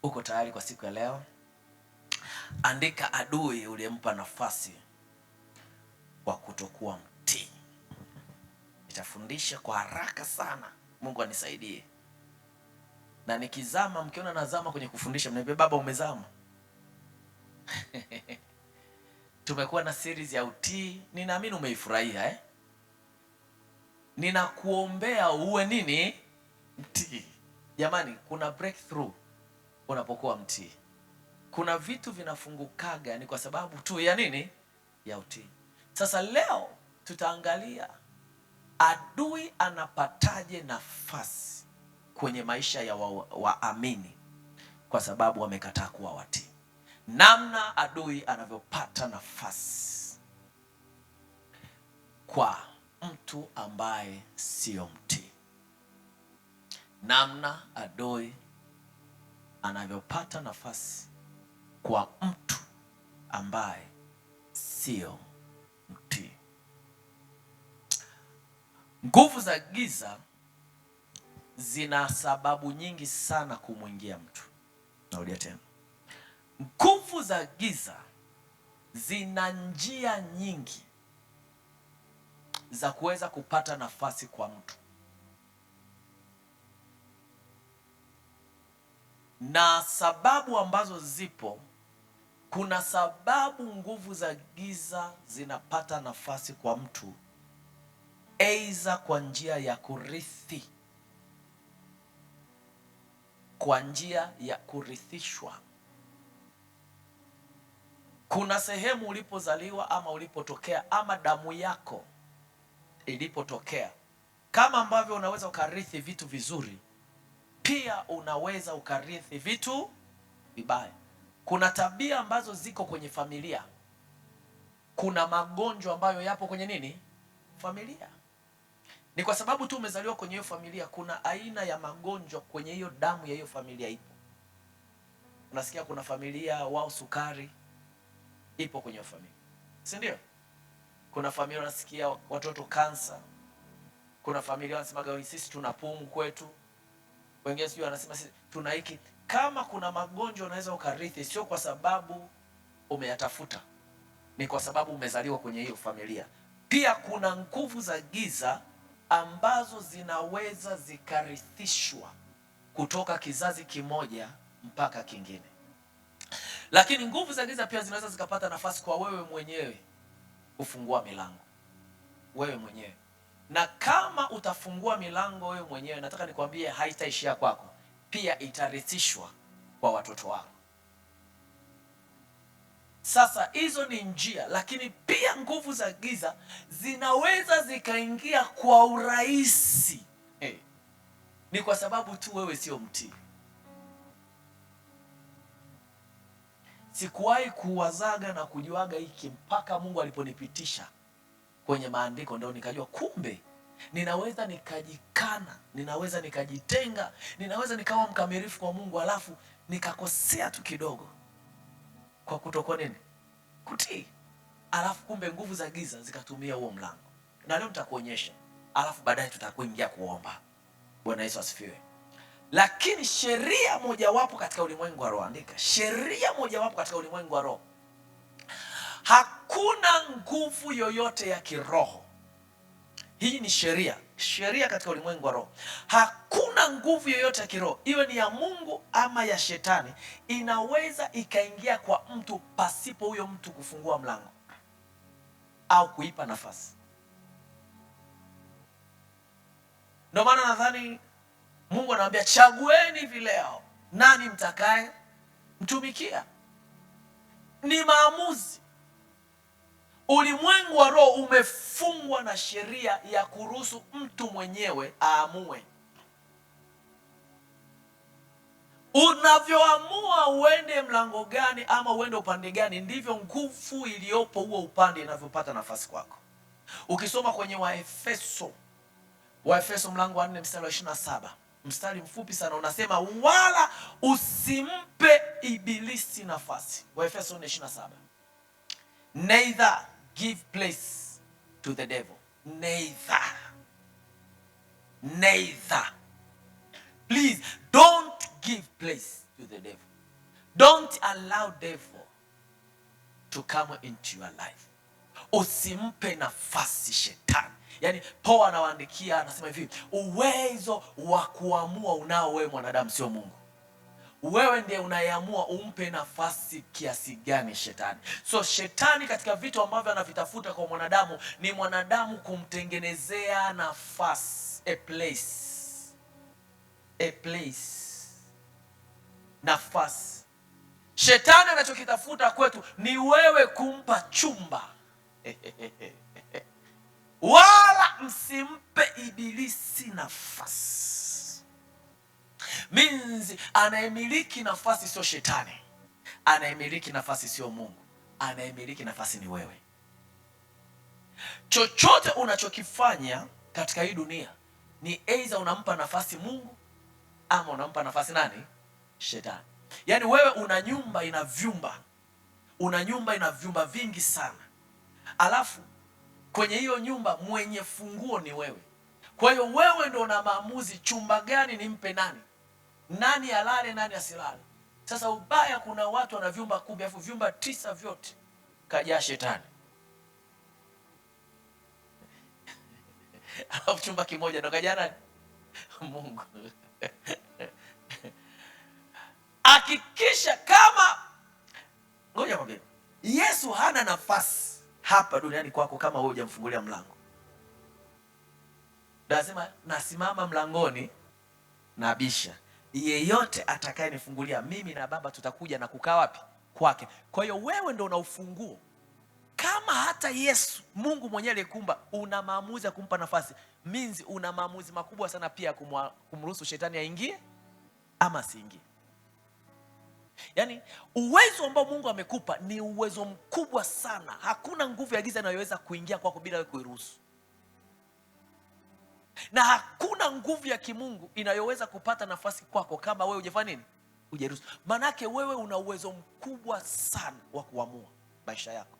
Uko tayari kwa siku ya leo? Andika adui uliyempa nafasi kwa kutokuwa mtii. Nitafundisha kwa haraka sana. Mungu anisaidie. Na nikizama, mkiona nazama kwenye kufundisha, mniambie baba umezama. Tumekuwa na series ya utii. Ninaamini umeifurahia Ninakuombea uwe nini? Mtii. Jamani, kuna breakthrough unapokuwa mtii. Kuna vitu vinafungukaga ni kwa sababu tu ya nini? Ya utii. Sasa leo tutaangalia adui anapataje nafasi kwenye maisha ya waamini kwa sababu wamekataa kuwa watii. Namna adui anavyopata nafasi kwa mtu ambaye sio mtii. Namna adui anavyopata nafasi kwa mtu ambaye sio mtii. Nguvu za giza zina sababu nyingi sana kumwingia mtu. Narudia tena. Nguvu za giza zina njia nyingi za kuweza kupata nafasi kwa mtu. Na sababu ambazo zipo, kuna sababu nguvu za giza zinapata nafasi kwa mtu aidha kwa njia ya kurithi, kwa njia ya kurithishwa. Kuna sehemu ulipozaliwa ama ulipotokea ama damu yako ilipotokea. Kama ambavyo unaweza ukarithi vitu vizuri, pia unaweza ukarithi vitu vibaya. Kuna tabia ambazo ziko kwenye familia. Kuna magonjwa ambayo yapo kwenye nini? Familia. Ni kwa sababu tu umezaliwa kwenye hiyo familia, kuna aina ya magonjwa kwenye hiyo damu ya hiyo familia ipo. Unasikia kuna familia wao sukari ipo kwenye hiyo familia, si ndio? Kuna familia unasikia watoto kansa. Kuna familia wanasema sisi tuna pumu kwetu. Wengine sio wanasema sisi tuna hiki. Kama kuna magonjwa unaweza ukarithi, sio kwa sababu umeyatafuta, ni kwa sababu umezaliwa kwenye hiyo familia. Pia kuna nguvu za giza ambazo zinaweza zikarithishwa kutoka kizazi kimoja mpaka kingine. Lakini nguvu za giza pia zinaweza zikapata nafasi kwa wewe mwenyewe kufungua milango. Wewe mwenyewe. Na kama utafungua milango wewe mwenyewe, nataka nikwambie haitaishia kwako. Pia itarithishwa kwa watoto wako. Sasa hizo ni njia, lakini pia nguvu za giza zinaweza zikaingia kwa urahisi. Ni kwa sababu tu wewe sio mtii. Sikuwahi kuwazaga na kujuaga hiki mpaka Mungu aliponipitisha kwenye maandiko, ndio nikajua kumbe ninaweza nikajikana, ninaweza nikajitenga, ninaweza nikawa mkamilifu kwa Mungu alafu nikakosea tu kidogo kwa kutokuwa nini? Kutii. Alafu kumbe nguvu za giza zikatumia huo mlango. Na leo nitakuonyesha. Alafu baadaye tutakuingia kuomba. Bwana Yesu asifiwe. Lakini sheria mojawapo katika ulimwengu wa roho, andika, sheria mojawapo katika ulimwengu wa roho. Hakuna nguvu yoyote ya kiroho. Hii ni sheria katika ulimwengu wa roho. Hakuna nguvu yoyote ya kiroho, iwe ni ya Mungu ama ya shetani, inaweza ikaingia kwa mtu pasipo huyo mtu kufungua mlango au kuipa nafasi. Ndio maana nadhani Mungu anawaambia chagueni hivi leo nani mtakaye mtumikia. Ni maamuzi. Ulimwengu wa roho umefungwa na sheria ya kuruhusu mtu mwenyewe aamue. Unavyoamua uende mlango gani ama uende upande gani, ndivyo nguvu iliyopo huo upande inavyopata nafasi kwako. Ukisoma kwenye Waefeso mlango wa 4 mstari wa 27, mstari mfupi sana unasema wala usimpe ibilisi nafasi. Waefeso 4:27. Neither give place to the devil. Neither. Please don't give place to the devil. Don't allow devil to come into your life. Usimpe nafasi shetani. Yaani Paulo anawaandikia, anasema hivi, uwezo wa kuamua unao wewe mwanadamu, sio Mungu. Wewe ndiye unayeamua umpe nafasi kiasi gani shetani. So shetani katika vitu ambavyo anavitafuta kwa mwanadamu ni mwanadamu kumtengenezea nafasi, a place, nafasi. Shetani anachokitafuta kwetu ni wewe kumpa chumba. Wala msimpe ibilisi nafasi. Means anayemiliki nafasi sio shetani. Anayemiliki nafasi sio Mungu. Anayemiliki nafasi ni wewe. Chochote unachokifanya katika hii dunia ni aidha unampa nafasi Mungu ama unampa nafasi nani? Shetani. Yaani wewe una nyumba ina vyumba. Una nyumba ina vyumba vingi sana. Alafu kwenye hiyo nyumba mwenye funguo ni wewe. Kwa hiyo wewe ndio una maamuzi chumba gani nimpe nani. Nani alale, nani asilale. Sasa ubaya, kuna watu wana vyumba 10 alafu vyumba 9 vyote kajaa shetani. Alafu chumba kimoja ndo kajaa nani? Mungu. Hakikisha kama, ngoja mwambie, Yesu hana nafasi hapa duniani kwako kama wewe hujamfungulia mlango. Lazima nasimama mlangoni na abisha. Yeyote atakayenifungulia mimi na Baba tutakuja na kukaa wapi? Kwake. Kwa hiyo wewe ndio una ufunguo. Kama hata Yesu, Mungu mwenyewe aliyekumba, una maamuzi ya kumpa nafasi, means una maamuzi makubwa sana pia kumruhusu shetani aingie ama asiingie. Yaani uwezo ambao Mungu amekupa ni uwezo mkubwa sana. Hakuna nguvu ya giza inayoweza kuingia kwako bila wewe kuiruhusu. Na hakuna nguvu ya kimungu inayoweza kupata nafasi kwako kama wewe hujafanya nini? Hujaruhusu. Manake wewe una uwezo mkubwa sana wa kuamua maisha yako.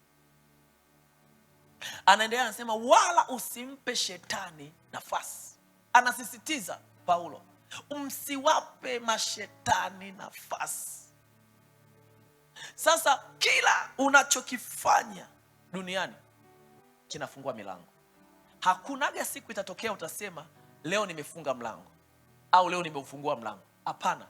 Anaendelea anasema wala usimpe shetani nafasi. Anasisitiza Paulo, msiwape mashetani nafasi. Sasa kila unachokifanya duniani kinafungua milango. Hakunaga siku itatokea utasema leo nimefunga mlango au leo nimeufungua mlango. Hapana.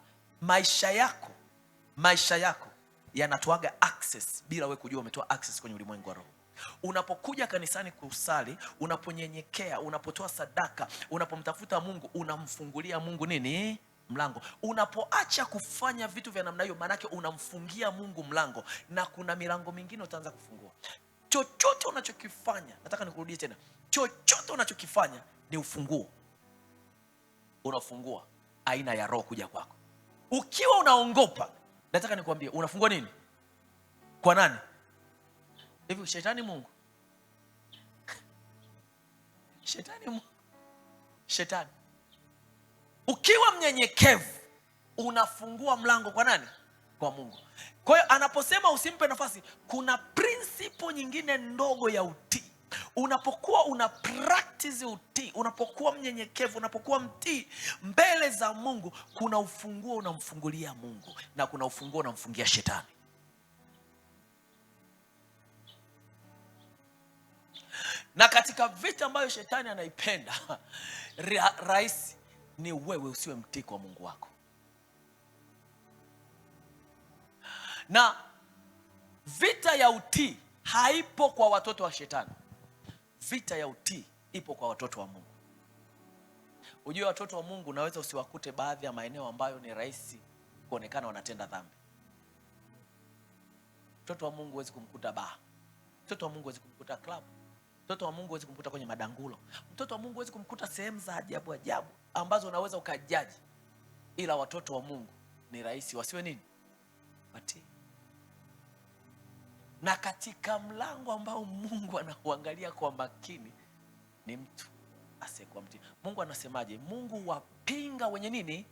Maisha yako yanatoaga access bila wewe kujua umetoa access kwenye ulimwengu wa roho. Unapokuja kanisani kusali, unaponyenyekea, unapotoa sadaka, unapomtafuta Mungu, unamfungulia Mungu nini? Mlango. Unapoacha kufanya vitu vya namna hiyo, manake unamfungia Mungu mlango, na kuna milango mingine utaanza kufungua. Chochote unachokifanya, nataka nikurudie tena, chochote unachokifanya ni ufunguo. Unafungua aina ya roho kuja kwako. Ukiwa unaongopa, nataka nikwambie, unafungua nini? Kwa nani? Hivi shetani Mungu? Shetani Mungu? Shetani. Ukiwa mnyenyekevu, unafungua mlango kwa nani? Kwa Mungu. Kwa hiyo anaposema usimpe nafasi, kuna principle nyingine ndogo ya utii. Unapokuwa una practice utii, unapokuwa mnyenyekevu, unapokuwa mtii mbele za Mungu, kuna ufunguo unamfungulia Mungu na kuna ufunguo unamfungia shetani. Na katika vita ambayo shetani anaipenda, rahisi ni wewe usiwe mtii kwa Mungu wako. Na vita ya utii haipo kwa watoto wa shetani. Vita ya utii ipo kwa watoto wa Mungu. Ujue watoto wa Mungu unaweza usiwakute baadhi ya maeneo ambayo ni rahisi kuonekana wanatenda dhambi. Mtoto wa Mungu huwezi kumkuta baa. Mtoto wa Mungu huwezi kumkuta club. Mtoto wa Mungu huwezi kumkuta kwenye madangulo. Mtoto wa Mungu huwezi kumkuta sehemu za ajabu ajabu ambazo unaweza ukajaji. Ila watoto wa Mungu ni rahisi wasiwe nini? Watii. Na katika mlango ambao Mungu anauangalia kwa makini ni mtu asiyekuwa mtii. Mungu anasemaje? Mungu wapinga wenye nini?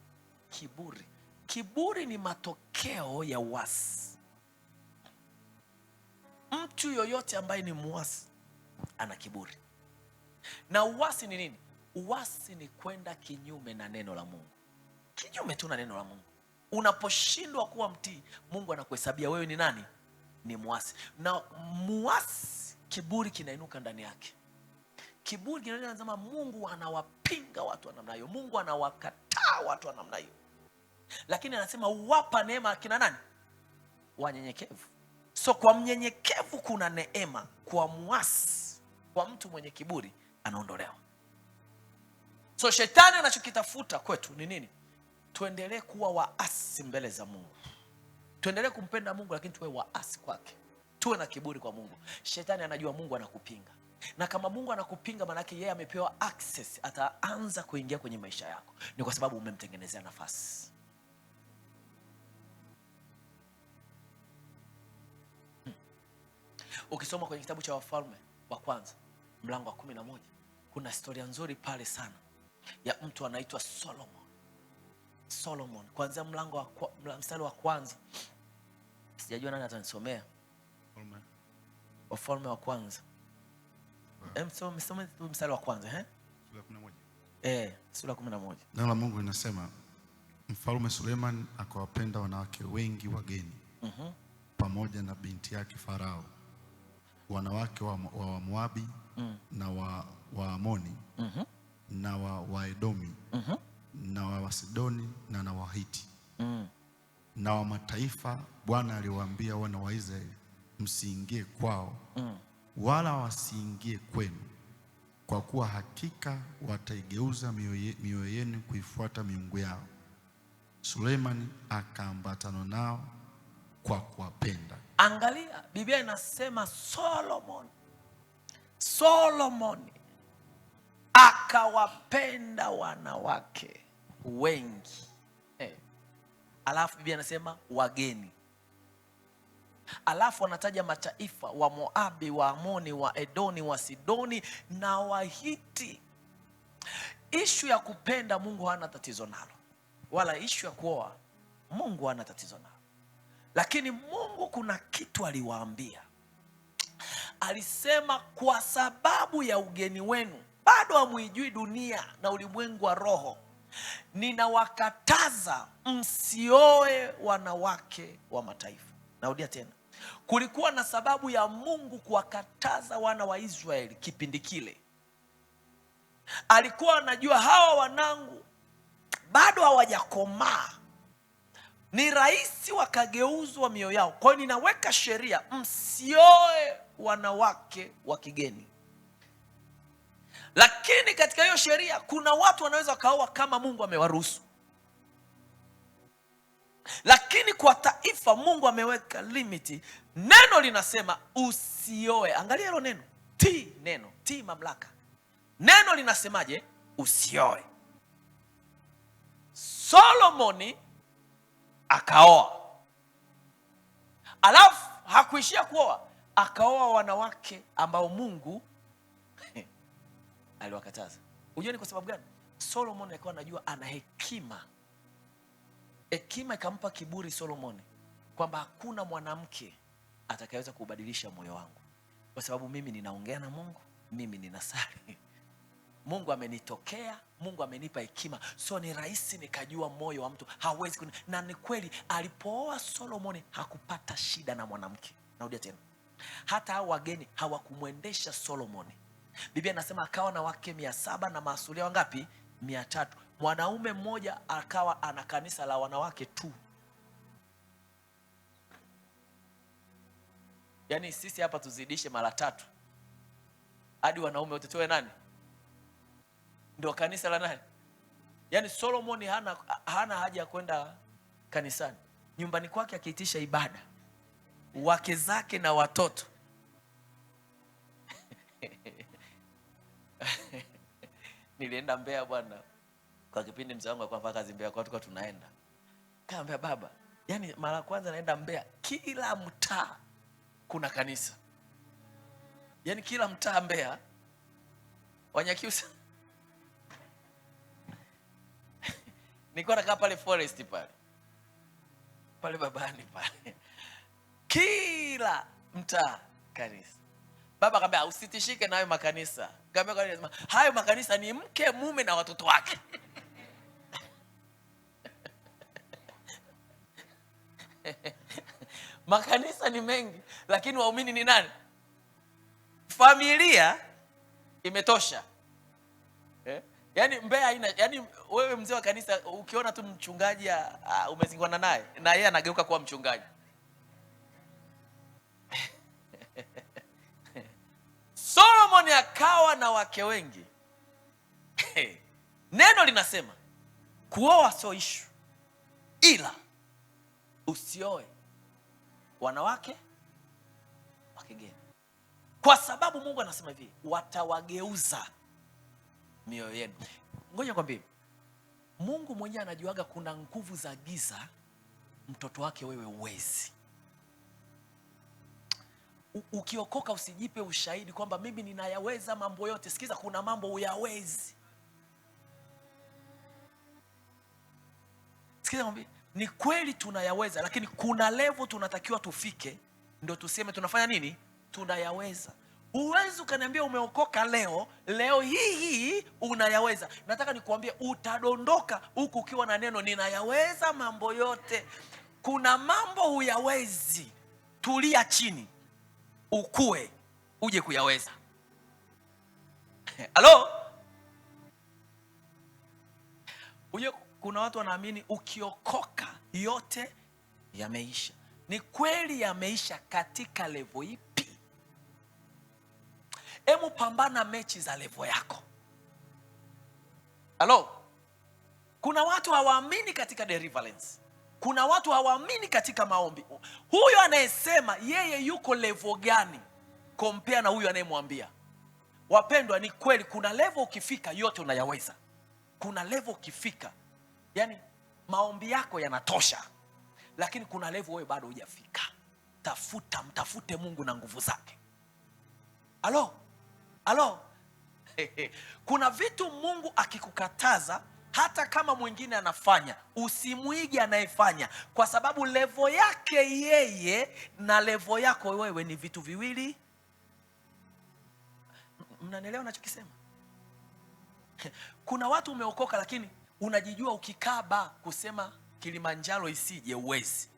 Kiburi. Kiburi ni matokeo ya uasi. Mtu yoyote ambaye ni muasi ana kiburi. Na uasi ni nini? Uasi ni kwenda kinyume na neno la Mungu. Kinyume tu na neno la Mungu. Unaposhindwa kuwa mtii, Mungu anakuhesabia wewe ni nani? Ni muasi. Na muasi, kiburi kinainuka ndani yake. Kiburi kinasema Mungu anawapinga watu wa namna hiyo, Mungu anawakataa watu wa namna hiyo. Lakini anasema uwapa neema kina nani? Wanyenyekevu. So kwa mnyenyekevu kuna neema, kwa muasi, kwa mtu mwenye kiburi anaondolewa. So shetani anachokitafuta kwetu ni nini? Tuendelee kuwa waasi mbele za Mungu. Tuendelee kumpenda Mungu lakini tuwe waasi kwake. Tuwe na kiburi kwa Mungu. Shetani anajua Mungu anakupinga. Na kama Mungu anakupinga, maana yake yeye amepewa access, ataanza kuingia kwenye maisha yako. Ni kwa sababu umemtengenezea nafasi. Ukisoma kwenye kitabu cha Wafalme wa kwanza mlango wa 11, kuna historia nzuri pale sana ya mtu anaitwa Solomon. Kuanzia mstari wa kwanza. Sijajua nani atanisomea. Wafalme wa kwanza. Mstari wa kwanza, sura 11. Neno la Mungu linasema, Mfalme Suleiman akawapenda wanawake wengi wageni, pamoja na binti yake Farao, wanawake wa Moabi na wa Amoni na wa Edomi na wa Sidoni na wa Hiti na wa mataifa Bwana aliwaambia wana wa Israeli, msiingie kwao wala wasiingie kwenu, kwa kuwa hakika wataigeuza mioyo yenu kuifuata miungu yao. Suleiman akaambatana nao kwa kuwapenda. Angalia, Biblia inasema Solomon akawapenda wanawake wengi. Alafu Biblia inasema wageni. Alafu anataja mataifa, wa Moabi, wa Amoni, wa Edoni, wa Sidoni na wa Hiti. Ishu ya kupenda Mungu hana tatizo nalo, wala ishu ya kuoa Mungu hana tatizo nalo. Lakini Mungu kuna kitu aliwaambia. Alisema, kwa sababu ya ugeni wenu, bado hamuijui dunia na ulimwengu wa roho, ninawakataza msioe wanawake wa mataifa. Narudia tena. Kulikuwa na sababu ya Mungu kuwakataza wana wa Israeli kipindi kile. Alikuwa anajua hawa wanangu bado hawajakomaa, ni rahisi wakageuzwa mioyo yao. Kwa hiyo ninaweka sheria, msioe wanawake wa kigeni. Lakini katika hiyo sheria kuna watu wanaweza wakaoa kama Mungu amewaruhusu. Lakini kwa taifa Mungu ameweka limiti. Neno linasema usioe. Angalia hilo neno. Tii mamlaka. Neno linasemaje? Usioe. Solomoni akaoa. Alafu hakuishia kuoa, akaoa wanawake ambao Mungu aliwakataza. Unajua ni kwa sababu gani? Solomoni alikuwa anajua ana hekima. Hekima ikampa kiburi Solomoni, kwamba hakuna mwanamke atakayeweza kubadilisha moyo wangu, kwa sababu mimi ninaongea na Mungu, mimi ninasali, Mungu amenitokea, Mungu amenipa hekima, so ni rahisi nikajua moyo wa mtu. Hawezi na ni kweli, alipooa Solomoni hakupata shida na mwanamke. Narudia tena, hata hao wageni hawakumwendesha Solomoni. Biblia inasema akawa na wake 700 na masuria wangapi? 300. Mwanaume mmoja akawa ana kanisa la wanawake tu. Yaani sisi hapa tuzidishe mara 3 hadi wanaume wote tuwe nani? Ndio kanisa la nani? Yaani Solomoni hana haja ya kwenda kanisani. Nyumbani kwake akiitisha ibada, wake zake na watoto nilienda Mbeya bwana, kwa kipindi mzee wangu alikuwa anafanya kazi Mbeya, kwa tulikuwa tunaenda. Kaambia baba, yani mara kwanza naenda Mbeya, kila mtaa kuna kanisa. Yani kila mtaa Mbeya, Wanyakyusa. Nilikuwa nakaa pale Forest pale babani pale. Kila mtaa kanisa. Baba akamwambia usitishike na hayo makanisa. Akamwambia hayo makanisa ni mke, mume na watoto wake. Makanisa ni mengi, lakini waumini ni nani? Familia imetosha. Yaani Mbeya haina, yaani wewe mzee wa kanisa ukiona tu mchungaji umezingwana naye na yeye anageuka kuwa mchungaji. Solomon akawa na wake wengi. Neno linasema kuoa sio issue, ila usioe wanawake wa kigeni, kwa sababu Mungu anasema hivi, watawageuza mioyo yenu. Ngoja nikwambie, Mungu mwenyewe anajuaga kuna nguvu za giza mtoto wake wewe uwezi. Ukiokoka usijipe ushahidi kwamba mimi ninayaweza mambo yote. Sikiza, kuna mambo uyawezi. Sikiza mwambie, ni kweli tunayaweza, lakini kuna level tunatakiwa tufike ndio tuseme tunafanya nini? Tunayaweza. Uwezi ukaniambia umeokoka leo hii unayaweza. Nataka nikuambie utadondoka huku ukiwa na neno ninayaweza mambo yote. Kuna mambo huyawezi, tulia chini ukue uje kuyaweza. Halo? Kuna watu wanaamini ukiokoka yote yameisha. Ni kweli yameisha katika level ipi? Hemu pambana mechi za level yako. Halo? Kuna watu hawaamini katika deliverance. Kuna watu hawaamini katika maombi. Huyo anayesema yeye yuko level gani compare na huyo anayemwambia? Wapendwa, ni kweli kuna level ukifika yote unayaweza. Kuna level ukifika, yani maombi yako yanatosha. Lakini kuna level wewe bado hujafika. Mtafute Mungu na nguvu zake. Halo? Kuna vitu Mungu akikukataza, hata kama mwingine anafanya, usimuige anayefanya, kwa sababu level yake yeye na level yako wewe ni vitu viwili. Mnanielewa ninachokisema? Kuna watu umeokoka lakini unajijua ukikaba kusema Kilimanjaro isije uwezi.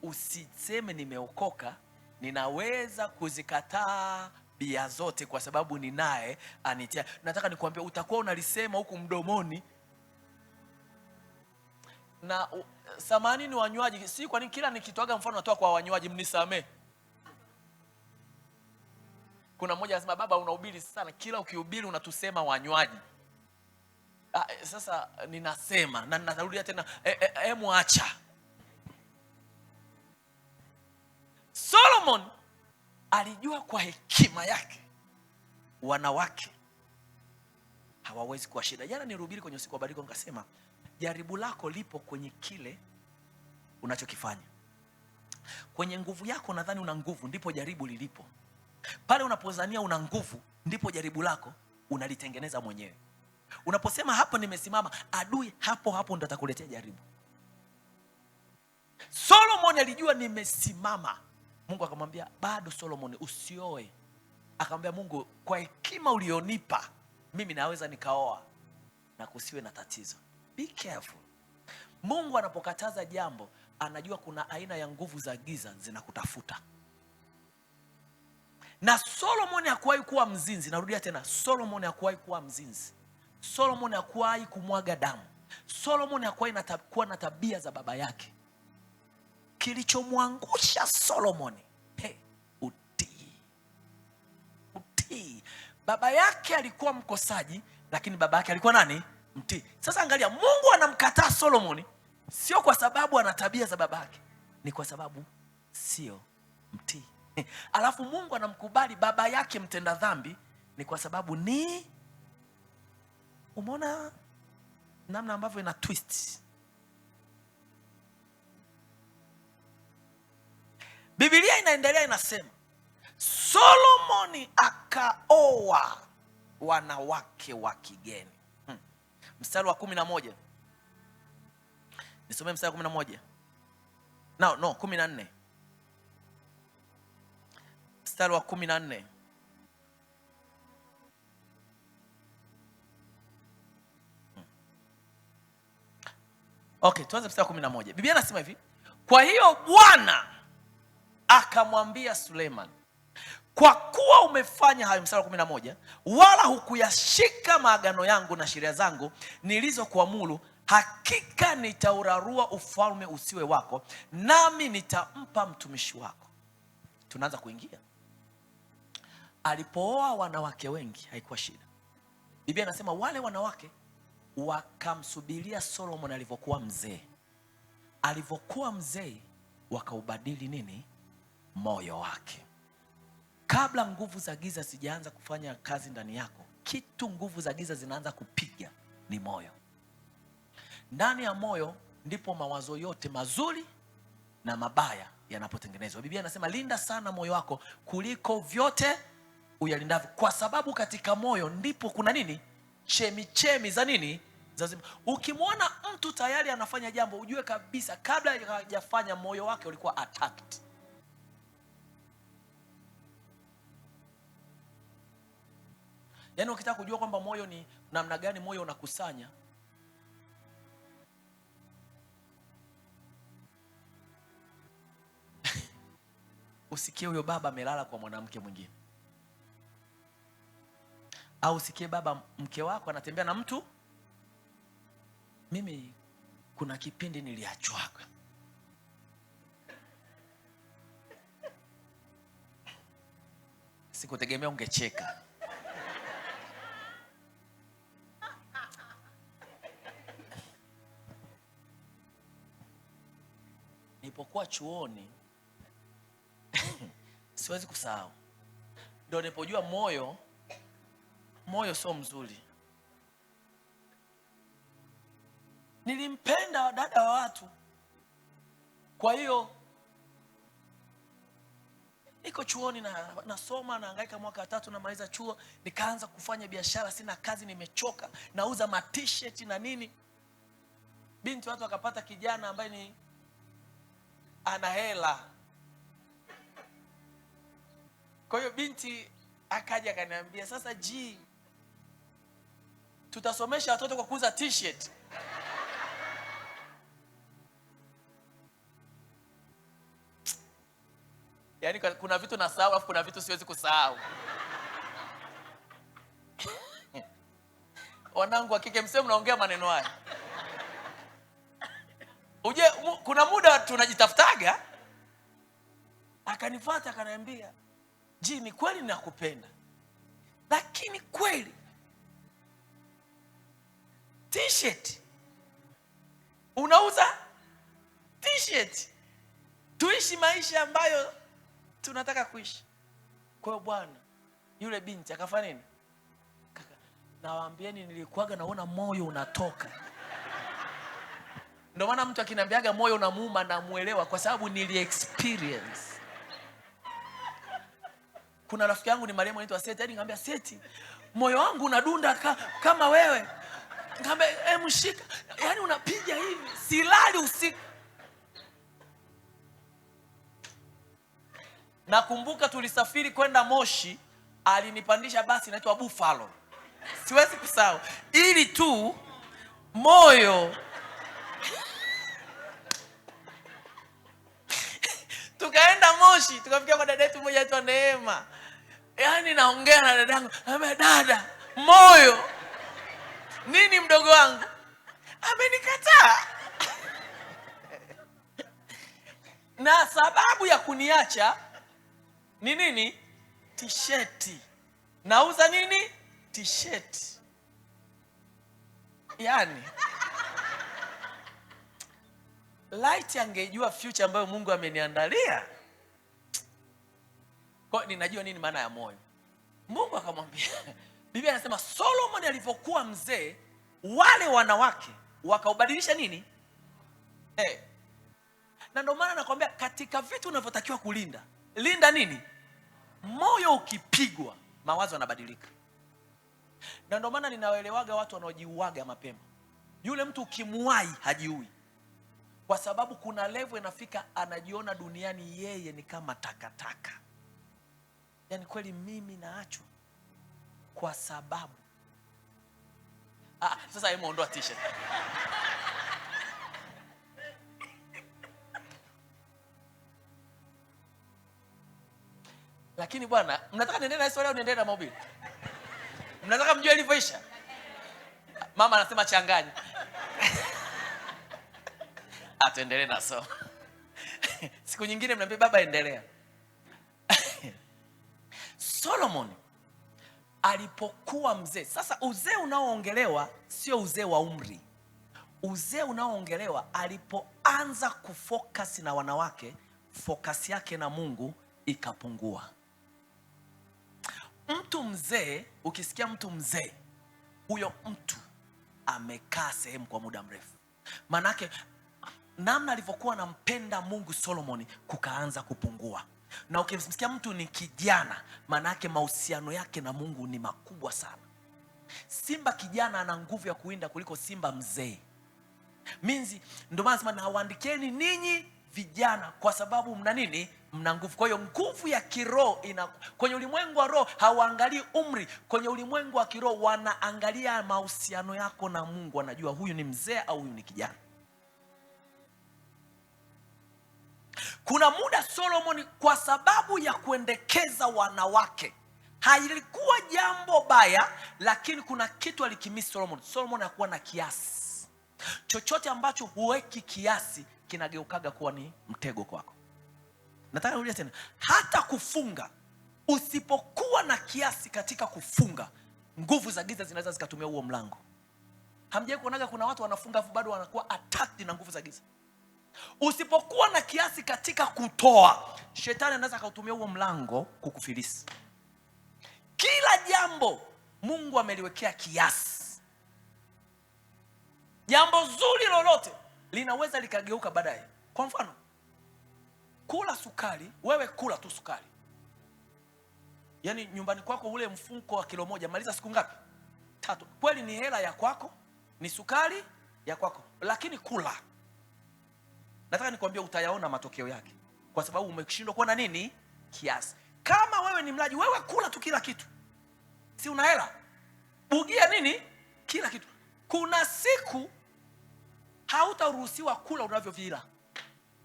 Usiseme nimeokoka, ninaweza kuzikataa bia zote kwa sababu ninaye anitia. Nataka nikwambie utakuwa unalisema huku mdomoni. Na samani ni wanywaji, si kwa nini kila nikitoaga mfano natoa kwa wanywaji, mnisamee. Kuna mmoja anasema baba unahubiri sana, kila ukihubiri unatusema wanywaji. Sasa ninasema na ninarudia tena, acha. Solomon alijua kwa hekima yake wanawake hawawezi kuwa shida. Jana nilihubiri kwenye usiku wa bariko nikasema jaribu lako lipo kwenye kile unachokifanya. Kwenye nguvu yako nadhani una nguvu, ndipo jaribu lilipo. Pale unapozania una nguvu, ndipo jaribu lako unalitengeneza mwenyewe. Unaposema hapo nimesimama, adui hapo ndo atakuletea jaribu. Solomon alijua nimesimama. Mungu akamwambia bado Solomon usioe. Akamwambia Mungu, kwa hekima ulionipa mimi naweza nikaoa na kusiwe na tatizo. Be careful. Mungu anapokataza jambo anajua kuna aina ya nguvu za giza zinakutafuta. Na Solomon hakuwahi kuwa mzinzi. Narudia tena, Solomon hakuwahi kuwa mzinzi. Solomon hakuwahi kumwaga damu. Solomon hakuwahi kuwa na tabia za baba yake. Kilichomwangusha Solomon, utii. Baba yake alikuwa mkosaji, lakini baba yake alikuwa nani? Mtii. Sasa angalia, Mungu anamkataa Solomon sio kwa sababu ana tabia za baba yake, ni kwa sababu sio mtii. Alafu Mungu anamkubali baba yake mtenda dhambi, ni kwa sababu ni, umeona namna ambavyo ina twist. Biblia inaendelea inasema Solomon akaoa wanawake wa kigeni. Mstari wa 11. Nisome mstari wa 11. No, 14. Mstari wa 14. Okay, tuanze mstari wa 11. Biblia inasema hivi, kwa hiyo Bwana akamwambia Suleiman, kwa kuwa umefanya hayo, mstari wa 11, wala hukuyashika maagano yangu na sheria zangu nilizokuamuru, hakika nitaurarua ufalme usiwe wako, nami nitampa mtumishi wako. Tunaanza kuingia. Alipooa wanawake wengi haikuwa shida. Biblia inasema wale wanawake wakamsubiria Solomon alivyokuwa mzee. Alivyokuwa mzee wakaubadili nini? Moyo wake. Kabla nguvu za giza sijaanza kufanya kazi ndani yako, kitu nguvu za giza zinaanza kupiga ni moyo. Ndani ya moyo ndipo mawazo yote mazuri na mabaya yanapotengenezwa. Biblia inasema linda sana moyo wako kuliko vyote uyalindavyo, kwa sababu katika moyo ndipo kuna nini? Chemichemi za nini? Ukimwona mtu tayari anafanya jambo, ujue kabisa kabla hajafanya moyo wake ulikuwa attacked. Yaani ukitaka kujua kwamba moyo ni namna gani moyo unakusanya, usikie huyo baba amelala kwa mwanamke mwingine, au usikie baba mke wako anatembea na mtu. Mimi kuna kipindi niliachwaga, sikutegemea ungecheka. Nilipokuwa chuoni siwezi kusahau, ndio nilipojua moyo sio mzuri. Nilimpenda dada wa watu, kwa hiyo niko chuoni na nasoma na hangaika mwaka 3 namaliza chuo, nikaanza kufanya biashara, sina kazi, nimechoka, nauza ma t-shirt na nini. Binti watu akapata kijana ambaye ni ana hela. Kwa hiyo binti akaja akaniambia, sasa tutasomesha watoto kwa kuuza t-shirt. Yaani kuna vitu nasahau, alafu kuna vitu siwezi kusahau. Wanangu wa kike, mseme mnaongea maneno haya. Kuna muda tunajitafutaga. Akanifuata akaniambia, ni kweli ninakupenda, lakini kweli t-shirt unauza t-shirt, tuishi maisha ambayo tunataka kuishi. Kwa hiyo bwana, yule binti akafanya nini? Nawaambieni nilikuwaga naona moyo unatoka. Ndio maana mtu akiniambiaga moyo unamuuma na muelewa, kwa sababu nili experience. Kuna rafiki yangu ni Mariamu anaitwa Seti, hadi ngambia Seti, moyo wangu unadunda kama wewe. Ngambia mshika, yaani unapiga hivi, silali usiku. Nakumbuka tulisafiri kwenda Moshi, alinipandisha basi inaitwa Buffalo. Siwezi kusahau, ili tu moyo. Tukaenda Moshi, tukafikia kwa dada yetu mmoja aitwa Neema. Yaani naongea na dadangu, ambaye dada, moyo nini mdogo wangu? Amenikataa. Na sababu ya kuniacha ni nini? T-shirt. Nauza nini? T-shirt. Yaani light angejua future ambayo Mungu ameniandalia. Kwa ninajua nini maana ya moyo. Mungu akamwambia, Biblia inasema Solomon alipokuwa mzee, wale wanawake wakaubadilisha nini? Na ndio maana nakwambia katika vitu unavyotakiwa kulinda, linda nini? Moyo. Ukipigwa, mawazo yanabadilika. Na ndio maana ninawaelewaga watu wanaojiuaga mapema. Yule mtu ukimuai hajiui, kwa sababu kuna level inafika anajiona duniani yeye ni kama takataka. Yaani kweli mimi naachwa kwa sababu sasa hebu ondoa t-shirt. Lakini bwana, mnataka niendelee na historia au niendelee na mahubiri? Mnataka mjue ilivyoisha? Mama anasema changanya. Atuendelee na somo. Siku nyingine mnaambia baba endelea. Solomon alipokuwa mzee. Sasa uzee unaoongelewa sio uzee wa umri. Uzee unaoongelewa alipoanza kufocus na wanawake, focus yake na Mungu ikapungua. Mtu mzee, ukisikia mtu mzee, huyo mtu amekaa sehemu kwa muda mrefu. Manake namna alivyokuwa anampenda Mungu Solomon kukaanza kupungua. Na ukimsikia mtu ni kijana, manake mahusiano yake na Mungu ni makubwa sana. Simba kijana ana nguvu ya kuwinda kuliko simba mzee. Minzi, ndio maana nasema nawaandikieni ninyi vijana kwa sababu mna nini? Mna nguvu. Kwa hiyo nguvu ya kiroho kwenye ulimwengu wa roho hawaangalii umri. Kwenye ulimwengu wa kiroho wanaangalia mahusiano yako na Mungu, wanajua huyu ni mzee au huyu ni kijana. Kuna muda Solomon kwa sababu ya kuendekeza wanawake, hailikuwa jambo baya, lakini kuna kitu alikimisi Solomon. Solomon hakuwa na kiasi. Chochote ambacho huweki kiasi kinageukaga kuwa ni mtego kwako. Nataka nirudia tena. Hata kufunga, usipokuwa na kiasi katika kufunga, nguvu za giza zinaweza zikatumia huo mlango. Hamjawahi kuonaga kuna watu wanafunga bado wanakuwa attacked na nguvu za giza? Usipokuwa na kiasi katika kutoa, shetani anaweza kutumia huo mlango kukufilisi. Kila jambo Mungu ameliwekea kiasi. Jambo zuri lolote linaweza likageuka baadaye. Kwa mfano, kula sukari, wewe kula tu sukari. Yaani nyumbani kwako ule mfunko wa kilo moja, maliza siku ngapi? 3. Kweli ni hela ya kwako, ni sukari ya kwako, lakini kula. Nataka nikwambie utayaona matokeo yake, kwa sababu umeshindwa kuwa na nini? Kiasi. Kama wewe ni mlaji, wewe kula tu kila kitu. Si una hela? Bugia nini? Kila kitu. Kuna siku hautaruhusiwa kula unavyovila,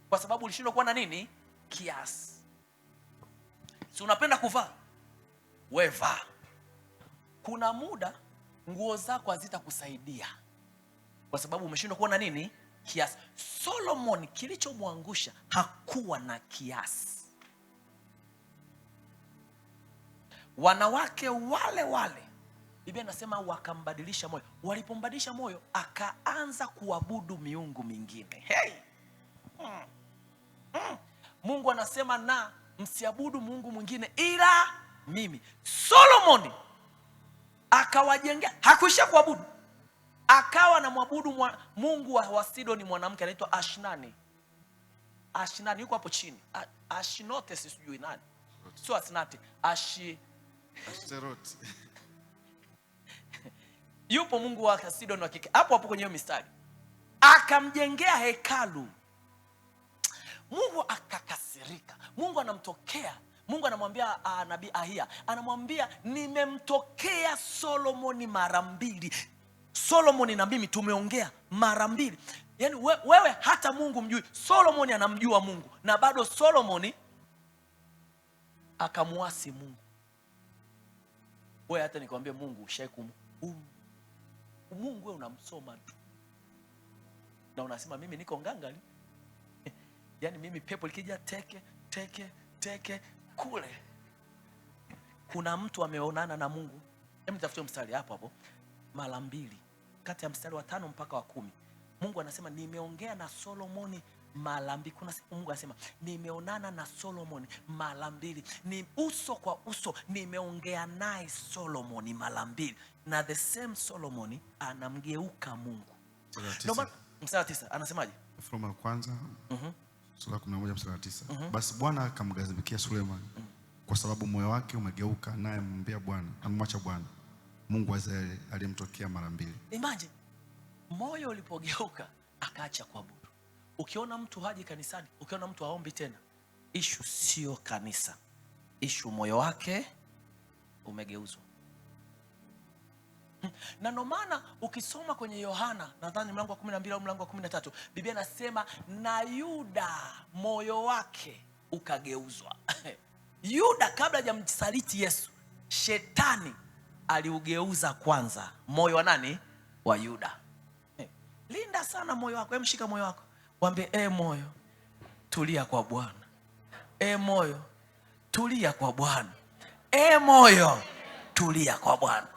kwa sababu ulishindwa kuwa na nini? Kiasi. Si unapenda kuvaa? Wewe vaa. Kuna muda nguo zako hazitakusaidia kwa sababu umeshindwa kuwa na nini? Kiasi. Solomon kilichomwangusha hakuwa na kiasi. Wanawake wale wale, Biblia inasema wakambadilisha moyo. Walipombadilisha moyo, akaanza kuabudu miungu mingine. Hey! Mungu anasema na msiabudu Mungu mwingine ila mimi. Solomon akawajengea, hakuisha kuabudu, akawa na mwabudu Mungu wa Sidoni, mwanamke anaitwa Ashnani. Ashnani yuko hapo chini. Ashinote sijui nani. Sio Asnati, Ashteroti. Yupo Mungu wa Sidoni wa kike hapo hapo kwenye hiyo mistari. Akamjengea hekalu. Mungu akakasirika. Mungu anamtokea. Mungu anamwambia nabii Ahia, anamwambia nimemtokea Solomoni mara 2. Solomoni na mimi tumeongea mara 2. Yaani wewe hata Mungu mjui. Solomoni anamjua Mungu na bado Solomoni akamuasi Mungu. Wewe hata nikwambie Mungu ushaiku Mungu wewe unamsoma tu. Na unasema mimi niko ngangani. Yaani mimi pepo likija teke kule. Kuna mtu ameonana na Mungu. Hebu tafute mstari hapo mara 2. Kati ya mstari wa 5 mpaka wa 10. Mungu anasema nimeongea na Solomoni mara 2. Kuna siku Mungu anasema nimeonana na Solomoni mara 2. Ni uso kwa uso nimeongea naye Solomoni mara 2. Na the same Solomoni anamgeuka Mungu. Mstari 9 anasemaje? From kwanza sura 11 mstari 9. Basi Bwana akamghadhibikia Suleiman kwa sababu moyo wake umegeuka, naye amwambia Bwana, amwacha Bwana Mungu wa Israeli aliyemtokea mara 2. Imagine moyo ulipogeuka akaacha kuabudu. Ukiona mtu haji kanisani, ukiona mtu haombi tena, issue sio kanisa. Issue moyo wake umegeuzwa. Na ndio maana ukisoma kwenye Yohana, nadhani mlango wa 12 au mlango wa 13, Biblia inasema na Yuda moyo wake ukageuzwa. Yuda kabla hajamsaliti Yesu, shetani aliugeuza kwanza moyo wa nani? Wa Yuda. Linda sana moyo wako. Mshika moyo wako, mwambie moyo, tulia kwa Bwana. Moyo, tulia kwa Bwana. Moyo, tulia kwa Bwana.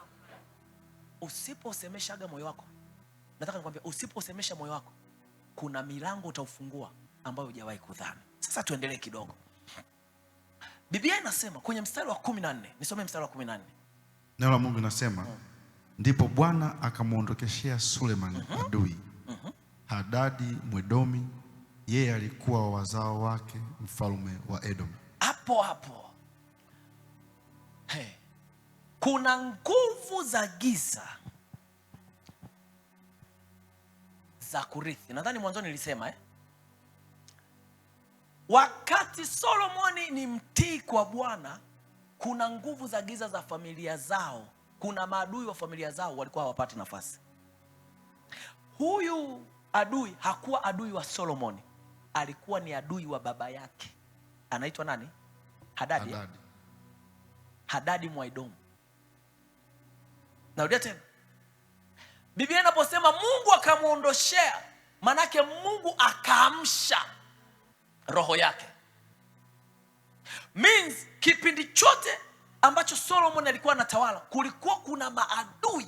Usiposemeshaga moyo wako, nataka nikwambie, usiposemesha moyo wako, kuna milango utaufungua ambayo hujawahi kudhani. Sasa tuendelee kidogo. Biblia inasema kwenye mstari wa 14, nisome mstari wa 14. Neno la Mungu linasema, ndipo Bwana akamwondokeshea Sulemani adui Hadadi Mwedomi, yeye alikuwa wa wazao wake mfalme wa Edom. Hapo kuna nguvu za giza za kurithi. Nadhani mwanzo nilisema wakati Solomoni ni mtii kwa Bwana, kuna nguvu za giza za familia zao. Kuna maadui wa familia zao walikuwa hawapati nafasi. Huyu adui hakuwa adui wa Solomoni, alikuwa ni adui wa baba yake. Anaitwa nani? Hadadi. Hadadi Mwedomi. Narudia tena. Biblia inaposema Mungu akamuondoshea, manake Mungu akaamsha roho yake. Means kipindi chote ambacho Solomon alikuwa anatawala, kulikuwa kuna maadui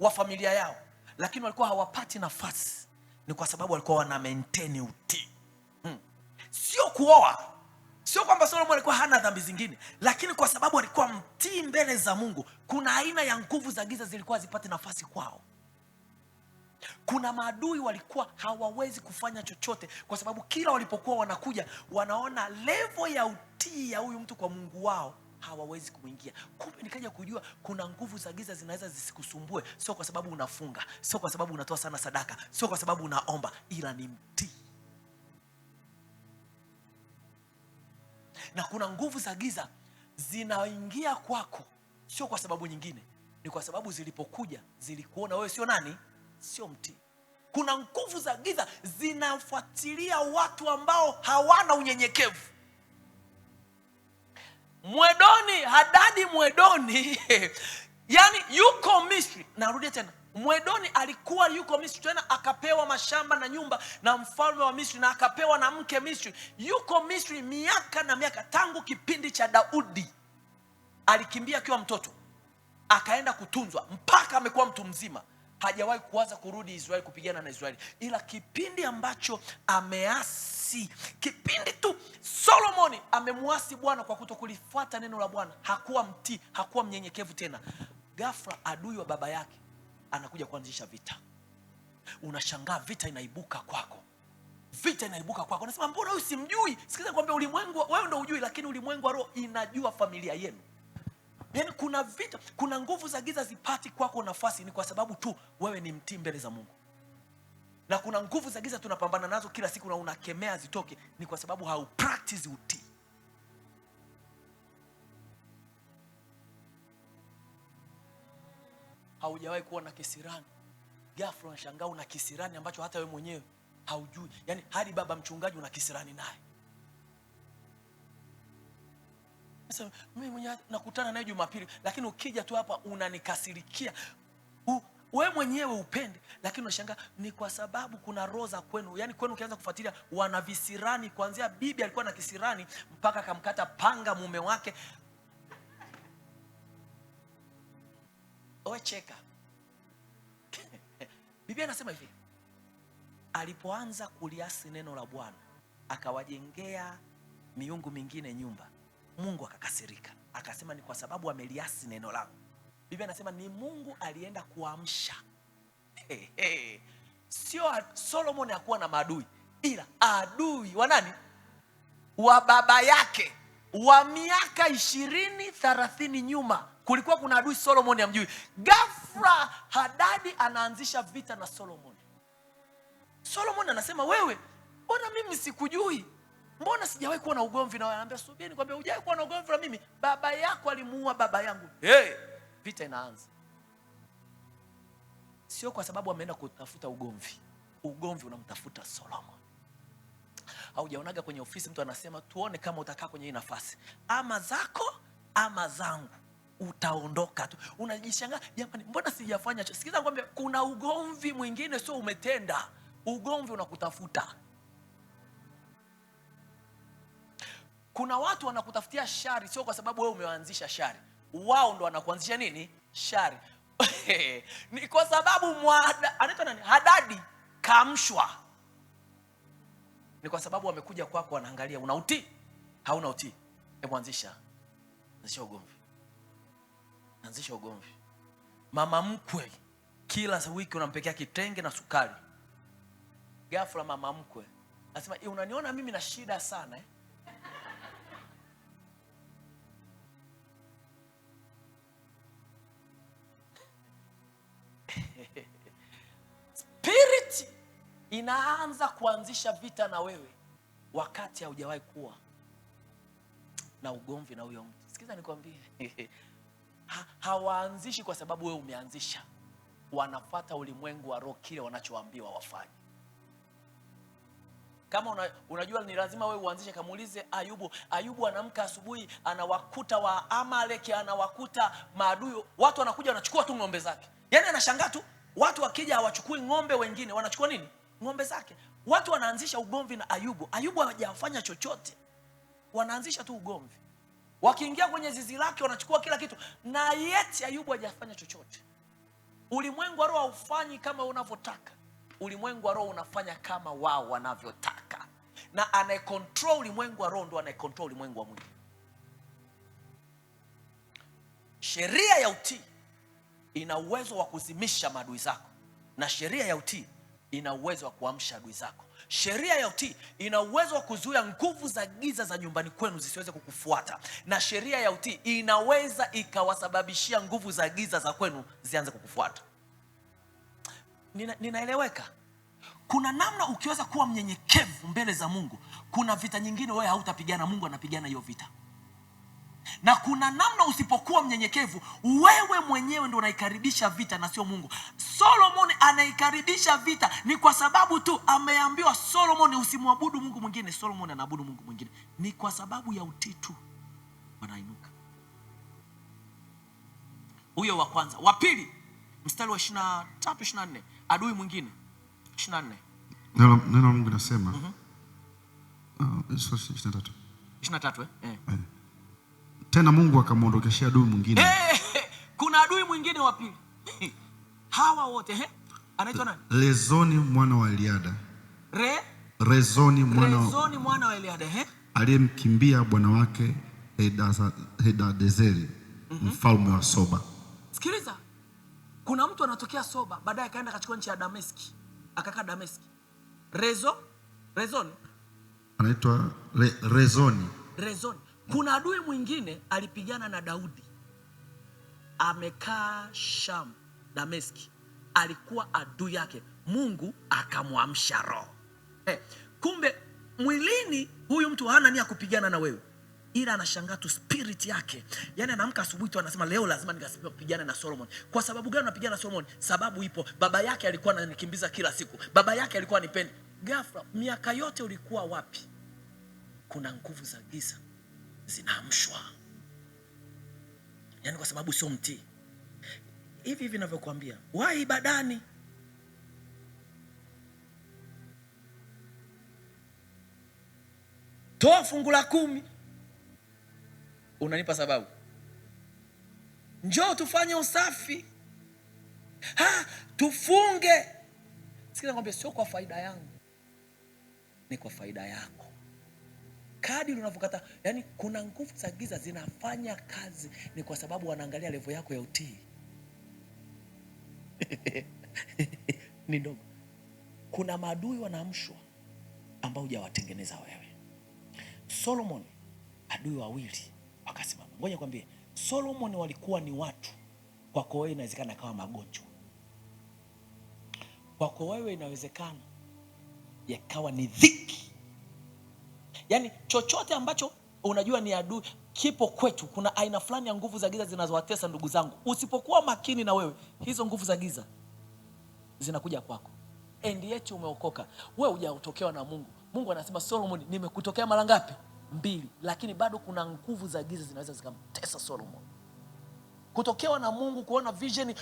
wa familia yao, lakini walikuwa hawapati nafasi. Ni kwa sababu walikuwa wana maintain utii. Sio kuoa, sio kwamba Solomon alikuwa hana dhambi zingine, lakini kwa sababu alikuwa mtii mbele za Mungu, kuna aina ya nguvu za giza zilikuwa zipate nafasi kwao. Kuna maadui walikuwa hawawezi kufanya chochote, kwa sababu kila walipokuwa wanakuja, wanaona level ya utii ya huyu mtu kwa Mungu wao, hawawezi kuingia. Kumbe nikaja kujua kuna nguvu za giza zinaweza zisikusumbue, sio kwa sababu unafunga, sio kwa sababu unatoa sana sadaka, sio kwa sababu unaomba, ila ni mtii. Na kuna nguvu za giza zinaingia kwako, sio kwa sababu nyingine, ni kwa sababu zilipokuja zilikuona wewe sio nani? Sio mtii. Kuna nguvu za giza zinafuatilia watu ambao hawana unyenyekevu. Mwedoni, Hadadi Mwedoni yani yuko Misri. Narudia tena, Mwedoni alikuwa yuko Misri, tena akapewa mashamba na nyumba na mfalme wa Misri, na akapewa na mke Misri. Yuko Misri miaka na miaka, tangu kipindi cha Daudi. Alikimbia akiwa mtoto, akaenda kutunzwa mpaka amekuwa mtu mzima. Hajawahi kuanza kurudi Israeli kupigana na Israeli, ila kipindi ambacho ameasi, kipindi tu Solomoni amemuasi Bwana kwa kutokulifuata neno la Bwana, hakuwa mtii, hakuwa mnyenyekevu tena. Ghafla adui wa baba yake anakuja kuanzisha vita. Unashangaa vita inaibuka kwako. Vita inaibuka kwako. Unasema mbona huyu simjui? Sikiza kwambia, ulimwengu wewe ndio hujui, lakini ulimwengu wa roho inajua familia yenu. Yaani kuna vita, kuna nguvu za giza zipati kwako nafasi, ni kwa sababu tu wewe ni mtii mbele za Mungu. Na kuna nguvu za giza tunapambana nazo kila siku na unakemea zitoke, ni kwa sababu haupractice utii. Haujawahi kuwa na kisirani, ghafla unashangaa una kisirani ambacho hata wewe mwenyewe haujui. Yaani hadi baba mchungaji una kisirani naye. Sasa mimi mwenyewe nakutana naye Jumapili, lakini ukija tu hapa unanikasirikia. Wewe mwenyewe upende, lakini unashangaa ni kwa sababu kuna roho za kwenu. Yaani kwenu ukianza kufuatilia wana visirani, kuanzia bibi alikuwa na kisirani mpaka akamkata panga mume wake. Oe cheka. Biblia inasema hivi, alipoanza kuliasi neno la Bwana, akawajengea miungu mingine nyumba, Mungu akakasirika. Akasema ni kwa sababu ameliasi neno langu. Biblia inasema ni Mungu alienda kuamsha. Sio Solomon hakuwa na maadui, ila adui wa nani? Wa baba yake. Wa miaka 20-30 nyuma kulikuwa kuna adui Solomon hamjui. Ghafla Hadadi anaanzisha vita na Solomon. Solomon anasema wewe, mbona mimi sikujui? Mbona sijawahi kuwa na ugomvi na wewe? Anambia subiri nikwambia, hujawahi kuwa na ugomvi na mimi. Baba yako alimuua baba yangu. Vita inaanza. Sio kwa sababu ameenda kutafuta ugomvi. Ugomvi unamtafuta Solomon. haujaonaga kwenye ofisi mtu anasema tuone kama utakaa kwenye hii nafasi, ama zako ama zangu, utaondoka tu. Unajishangaa, jamani, mbona sijafanya? Sikiza nikwambie, kuna ugomvi mwingine sio umetenda, ugomvi unakutafuta. Kuna watu wanakutafutia shari, sio kwa sababu wewe umeanzisha shari, wao ndo wanakuanzisha nini? Shari. Ni kwa sababu anaitwa nani? Hadadi kamshwa. Ni kwa sababu wamekuja kwako, wanaangalia una utii, hauna utii. Hebu anzisha ugomvi. Anzisha ugomvi. Mama mkwe kila wiki unampekea kitenge na sukari. Ghafla mama mkwe anasema, unaniona mimi na shida sana eh? Spirit inaanza kuanzisha vita na wewe wakati haujawahi kuwa na ugomvi na huyo mtu. Sikiza nikwambie, hawaanzishi kwa sababu wewe umeanzisha. Wanafuata ulimwengu wa roho, kile wanachoambiwa wafanye. Kama unajua ni lazima wewe uanzishe, kamuulize Ayubu. Ayubu anaamka asubuhi, anawakuta wa Amaleki, anawakuta maadui, watu wanakuja wanachukua tu ng'ombe zake. Yaani anashangaa tu, watu wakija hawachukui ng'ombe wengine, wanachukua nini? Ng'ombe zake. Watu wanaanzisha ugomvi na Ayubu. Ayubu hajafanya chochote, wanaanzisha tu ugomvi. Wakiingia kwenye zizi lake wanachukua kila kitu, na yeti Ayubu hajafanya chochote. Ulimwengu wa roho haufanyi kama unavyotaka. Ulimwengu wa roho unafanya kama wao wanavyotaka. Na anayecontrol ulimwengu wa roho ndo anayecontrol ulimwengu wa mwili. Sheria ya utii ina uwezo wa kuzimisha maadui zako, na sheria ya utii ina uwezo wa kuamsha adui zako. Sheria ya utii ina uwezo wa kuzuia nguvu za giza za nyumbani kwenu zisiweze kukufuata, na sheria ya utii inaweza ikawasababishia nguvu za giza za kwenu zianze kukufuata. Ninaeleweka? Kuna namna ukiweza kuwa mnyenyekevu mbele za Mungu, kuna vita nyingine wewe hautapigana, Mungu anapigana hiyo vita. Na kuna namna usipokuwa mnyenyekevu, wewe mwenyewe ndio unaikaribisha vita na sio Mungu. Solomon anaikaribisha vita ni kwa sababu tu ameambiwa Solomon usimwabudu Mungu mwingine. Solomon anaabudu Mungu mwingine, ni kwa sababu ya utii tu wanainuka. Huyo wa kwanza. Wa pili, mstari wa 23 24, adui mwingine 24. Neno la Mungu linasema 23 tena Mungu akamwondokeshia adui mwingine. Kuna adui mwingine wa pili. Hawa wote anaitwa nani? Rezoni mwana wa Eliada. Rezoni mwana wa Eliada aliyemkimbia bwana wake Hadadezeri mfalme wa Soba. Sikiliza, kuna mtu anatokea Soba, baadaye akaenda katika nchi ya Dameski, akakaa Dameski. Rezoni anaitwa Rezoni. Kuna adui mwingine alipigana na Daudi, amekaa Sham, Dameski, alikuwa adui yake. Mungu akamwamsha roho. Kumbe mwilini huyu mtu hana nia kupigana na wewe, ila anashangaa tu spirit yake. Yaani anaamka asubuhi tu anasema leo lazima nikapigane na Solomon. Kwa sababu gani unapigana na Solomon? Sababu ipo. Baba yake alikuwa ananikimbiza kila siku. Baba yake alikuwa anipendi. Ghafla, miaka yote ulikuwa wapi? Kuna nguvu za giza zinaamshwa. Yaani kwa sababu sio mtii. Hivi ninavyokuambia, wahi ibadani. Toa fungu la 10. Unanipa sababu. Njoo tufanye usafi. Tufunge. Sikiza nakwambia, sio kwa faida yangu, ni kwa faida yako. Kadri unavyokata, yani kuna nguvu za giza zinafanya kazi, ni kwa sababu wanaangalia level yako ya utii. Ni ndogo. Kuna maadui wanaamshwa ambao hujawatengeneza wewe. Solomon, adui wawili wakasimama. Ngoja nikwambie, Solomon walikuwa ni watu, kwako wewe inawezekana kama magonjwa. Kwako wewe inawezekana yakawa ni dhiki. Yaani chochote ambacho unajua ni adui kipo kwetu. Kuna aina fulani ya nguvu za giza zinazowatesa ndugu zangu. Usipokuwa makini na wewe, hizo nguvu za giza zinakuja kwako. And yet umeokoka. Wewe hujatokewa na Mungu. Mungu anasema Solomon, nimekutokea mara ngapi? 2. Lakini bado kuna nguvu za giza zinaweza zikamtesa Solomon. Kutokewa na Mungu, kuona vision,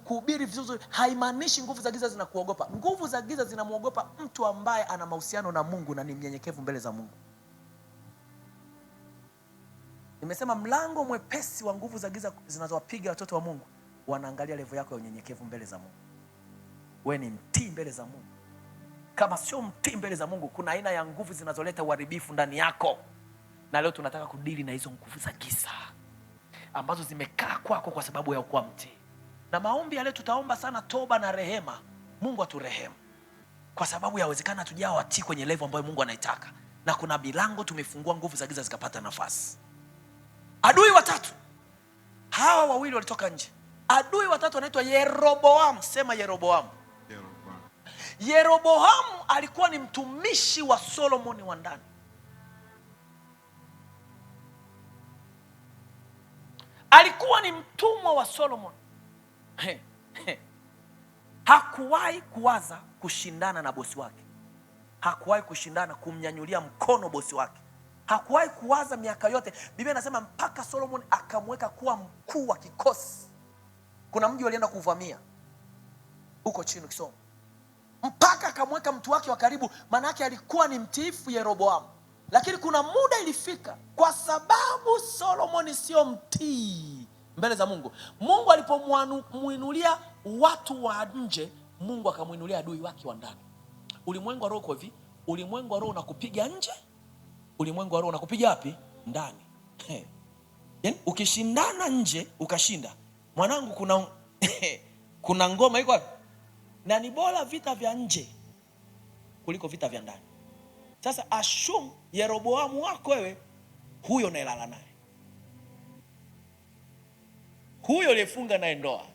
kuhubiri vizuri haimaanishi nguvu za giza zinakuogopa. Nguvu za giza zinamuogopa mtu ambaye ana mahusiano na Mungu na ni mnyenyekevu mbele za Mungu. Nimesema mlango mwepesi wa nguvu za giza zinazowapiga watoto wa Mungu, wanaangalia level yako ya unyenyekevu mbele za Mungu. Wewe ni mtii mbele za Mungu. Kama sio mtii mbele za Mungu, kuna aina ya nguvu zinazoleta uharibifu ndani yako. Na leo tunataka kudili na hizo nguvu za giza ambazo zimekaa kwako kwa sababu ya kuwa mtii. Na maombi ya leo tutaomba sana toba na rehema. Mungu aturehemu. Kwa sababu yawezekana tujao watii kwenye level ambayo Mungu anaitaka. Na kuna milango tumefungua, nguvu za giza zikapata nafasi. Adui watatu. Hawa wawili walitoka nje. Adui watatu anaitwa Yeroboamu. Sema Yeroboamu. Yeroboamu alikuwa ni mtumishi wa Solomoni wa ndani. Alikuwa ni mtumwa wa Solomon. Hakuwahi kuwaza kushindana na bosi wake. Hakuwahi kushindana kumnyanyulia mkono bosi wake. Hakuwahi kuwaza miaka yote. Biblia inasema mpaka Solomon akamweka kuwa mkuu wa kikosi. Kuna mji walienda kuvamia huko chini ukisoma. Mpaka akamweka mtu wake wa karibu, maana yake alikuwa ni mtiifu Yeroboamu. Lakini kuna muda ilifika, kwa sababu Solomon sio mtii mbele za Mungu. Mungu alipomuinulia watu wa nje, Mungu akamuinulia adui wake wa ndani. Ulimwengu wa roho kwa hivi, ulimwengu wa roho unakupiga nje, ulimwengu wa roho unakupiga wapi? Ndani. Yaani ukishindana nje ukashinda, mwanangu kuna ngoma iko wapi? Na ni bora vita vya nje kuliko vita vya ndani. Sasa ashum Yeroboamu wako wewe, huyo unayelala naye, huyo uliyefunga naye ndoa,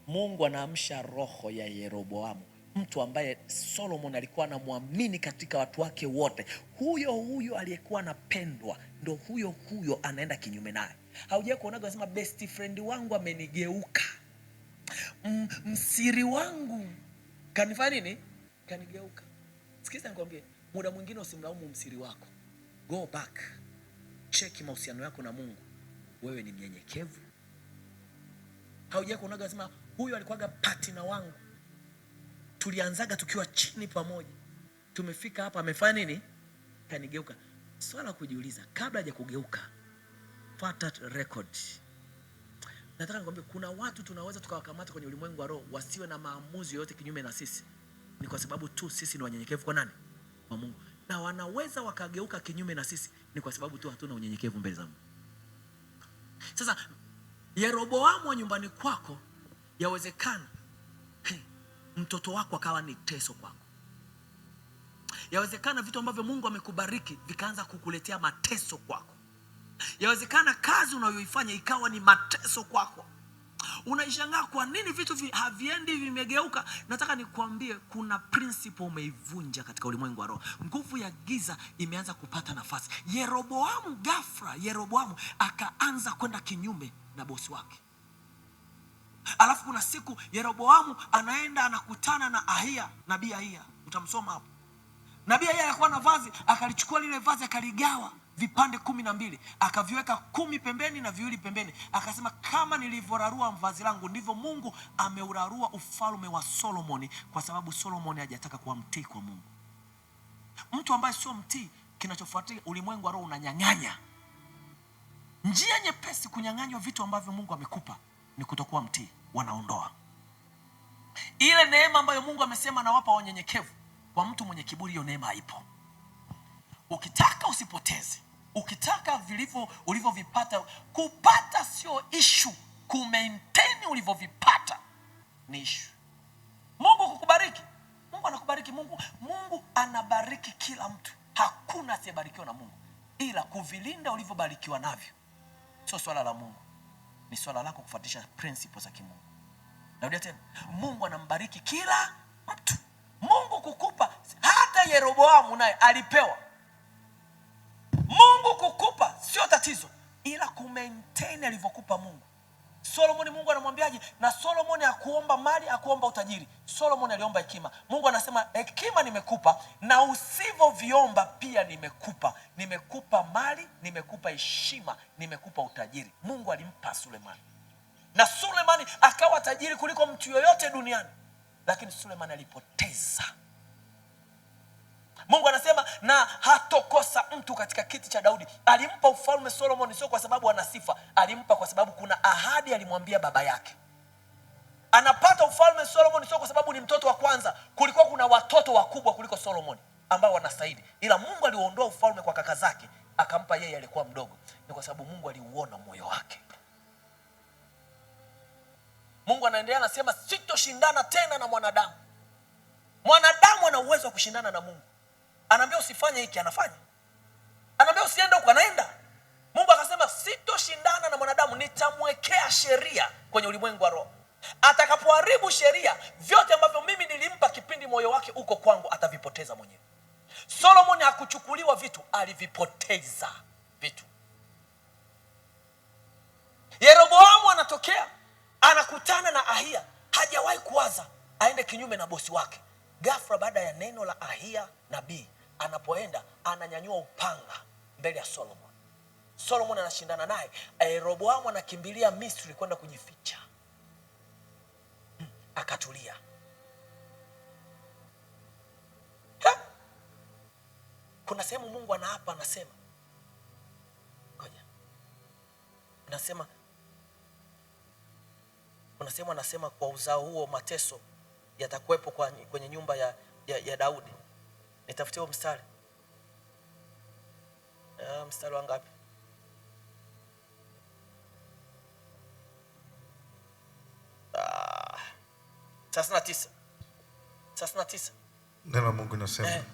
Mungu anaamsha roho ya Yeroboamu, mtu ambaye Solomon alikuwa anamwamini katika watu wake wote. Huyo aliyekuwa anapendwa, ndo huyo anaenda kinyume naye. Haujawahi kuonaga unasema best friend wangu amenigeuka, msiri wangu kanifanya nini? Kanigeuka. Sikiza nikwambie, muda mwingine usimlaumu msiri wako. Go back. Check mahusiano yako na Mungu. Wewe ni mnyenyekevu? Haujawahi kuonaga unasema huyu alikuwaga partner wangu, tulianzaga tukiwa chini pamoja, tumefika hapa amefanya nini? Kanigeuka. Swala kujiuliza, kabla haja kugeuka, fuata record. Nataka nikwambie, kuna watu tunaweza tukawakamata kwenye ulimwengu wa roho wasiwe na maamuzi yoyote kinyume na sisi. Ni kwa sababu tu sisi ni wanyenyekevu kwa nani? Kwa Mungu. Na wanaweza wakageuka kinyume na sisi, ni kwa sababu tu hatuna unyenyekevu mbele za Mungu. Sasa Yeroboamu wa nyumbani kwako, yawezekana mtoto wako akawa ni teso kwako. Yawezekana vitu ambavyo Mungu amekubariki vikaanza kukuletea mateso kwako. Yawezekana kazi unayoifanya ikawa ni mateso kwako. Unaishangaa kwa nini vitu haviendi, vimegeuka. Nataka nikwambie, kuna principle umeivunja katika ulimwengu wa roho. Nguvu ya giza imeanza kupata nafasi. Yeroboamu akaanza kwenda kinyume na bosi wake. Alafu kuna siku Yeroboamu anaenda anakutana na Ahia, nabii Ahia. Utamsoma hapo. Nabii Ahia alikuwa na vazi, akalichukua lile vazi akaligawa vipande 12, akaviweka 10 pembeni na 2 pembeni. Akasema, kama nilivyorarua vazi langu ndivyo Mungu ameurarua ufalme wa Solomoni, kwa sababu Solomoni hajataka kuwa mtii kwa Mungu. Mtu ambaye sio mtii, kinachofuatia ulimwengu wa roho unanyang'anya. Njia nyepesi kunyang'anywa vitu ambavyo Mungu amekupa ni kutokuwa mtii. Wanaondoa ile neema ambayo Mungu amesema anawapa wanyenyekevu. Kwa mtu mwenye kiburi, hiyo neema haipo. Ukitaka usipoteze. Ukitaka ulivyovipata, kupata sio issue, kumaintain ulivyovipata ni issue. Mungu kukubariki, Mungu anakubariki. Mungu anabariki kila mtu. Hakuna asiyebarikiwa na Mungu, ila kuvilinda ulivyobarikiwa navyo sio swala la Mungu, ni swala lako kufuatisha principles za kimungu. Narudia tena, Mungu anambariki kila mtu. Mungu kukupa, hata Yeroboamu naye alipewa. Mungu kukupa sio tatizo, ila kumaintain alivyokupa Mungu. Solomoni Mungu anamwambiaje? Na Solomoni hakuomba mali, hakuomba utajiri. Solomoni aliomba hekima. Mungu anasema hekima nimekupa, na usivyoviomba pia nimekupa. Nimekupa mali, nimekupa heshima, nimekupa utajiri. Mungu alimpa Sulemani. Na Sulemani akawa tajiri kuliko mtu yoyote duniani. Lakini Sulemani alipoteza. Mungu anasema na hatokosa mtu katika kiti cha Daudi. Alimpa ufalme Solomoni sio kwa sababu ana sifa, alimpa kwa sababu kuna ahadi alimwambia baba yake. Anapata ufalme Solomoni sio kwa sababu ni mtoto wa kwanza. Kulikuwa kuna watoto wakubwa kuliko Solomoni ambao wanastahili. Ila Mungu aliuondoa ufalme kwa kaka zake, akampa yeye alikuwa mdogo. Ni kwa sababu Mungu aliuona moyo wake. Mungu anaendelea anasema sitoshindana tena na mwanadamu. Mwanadamu ana uwezo wa kushindana na Mungu. Anaambia usifanye hiki, anafanya. Anaambia usiende huko, anaenda. Mungu akasema sitoshindana na mwanadamu, nitamwekea sheria kwenye ulimwengu wa roho. Atakapoharibu sheria, vyote ambavyo mimi nilimpa kipindi moyo wake uko kwangu atavipoteza mwenyewe. Solomoni hakuchukuliwa vitu, alivipoteza vitu. Yeroboamu anatokea, anakutana na Ahia. Hajawahi kuwaza aende kinyume na bosi wake. Ghafla baada ya neno la Ahia nabii, anapoenda ananyanyua upanga mbele ya Solomon. Solomon anashindana naye. Yeroboamu anakimbilia Misri kwenda kujificha. Akatulia. Kuna sehemu Mungu anaapa, anasema ngoja. Anasema kwa uzao huo mateso yatakuwepo kwenye nyumba ya Daudi. Nitafutie huo mstari. Mstari wa ngapi? Sasa 9. Neno la Mungu linasema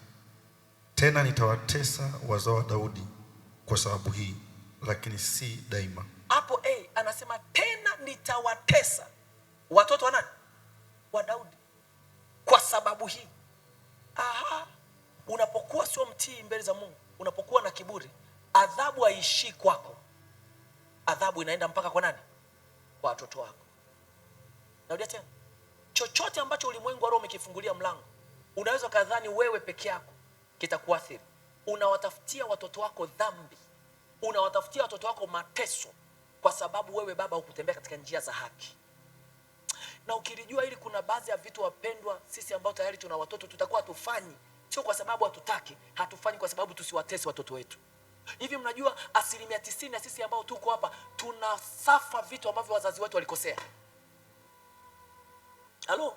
tena nitawatesa wazao wa Daudi kwa sababu hii, lakini si daima. Hapo anasema tena nitawatesa watoto wa nani? Wa Daudi kwa sababu hii. Unapokuwa sio mtii mbele za Mungu, unapokuwa na kiburi, adhabu haishi kwako. Adhabu inaenda mpaka kwa nani? Kwa watoto wako. Narudia tena. Chochote ambacho ulimwengu wa roho umekifungulia mlango, unaweza kadhani wewe peke yako kitakuathiri. Unawatafutia watoto wako dhambi. Unawatafutia watoto wako mateso kwa sababu wewe baba hukutembea katika njia za haki. Na ukilijua hili, kuna baadhi ya vitu wapendwa, sisi ambao tayari tuna watoto tutakuwa tufanyi, sio kwa sababu hatutaki, hatufanyi kwa sababu tusiwatesi watoto wetu. Hivi mnajua 90% sisi ambao tuko hapa tunasafa vitu ambavyo wazazi wetu walikosea. Halo?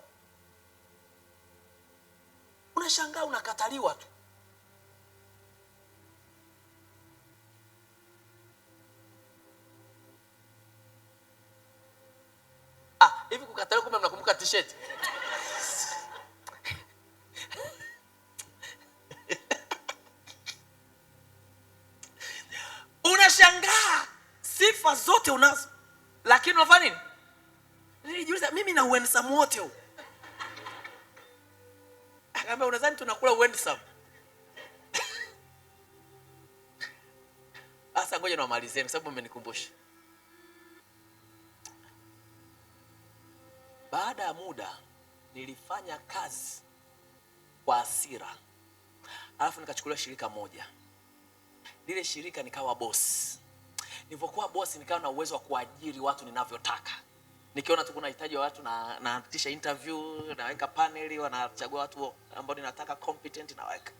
Unashangaa unakataliwa tu. Hivi kukataliwa kumbe mnakumbuka t-shirt? Unashangaa sifa zote unazo, lakini unafanya nini? Nilijiuliza mimi na uhandsome wote huu. Akamba unadhani tunakula uhandsome? Sasa ngoja niwamalizie kwa sababu mmenikumbusha. Baada ya muda nilifanya kazi kwa hasira. Alafu nikachukuliwa shirika moja. Lile shirika nikawa boss. Nilipokuwa boss nikawa na uwezo wa kuajiri watu ninavyotaka. Nikiona tu kuna hitaji watu na naatisha interview, naweka panel, wanachagua watu ambao ninataka competent naweka.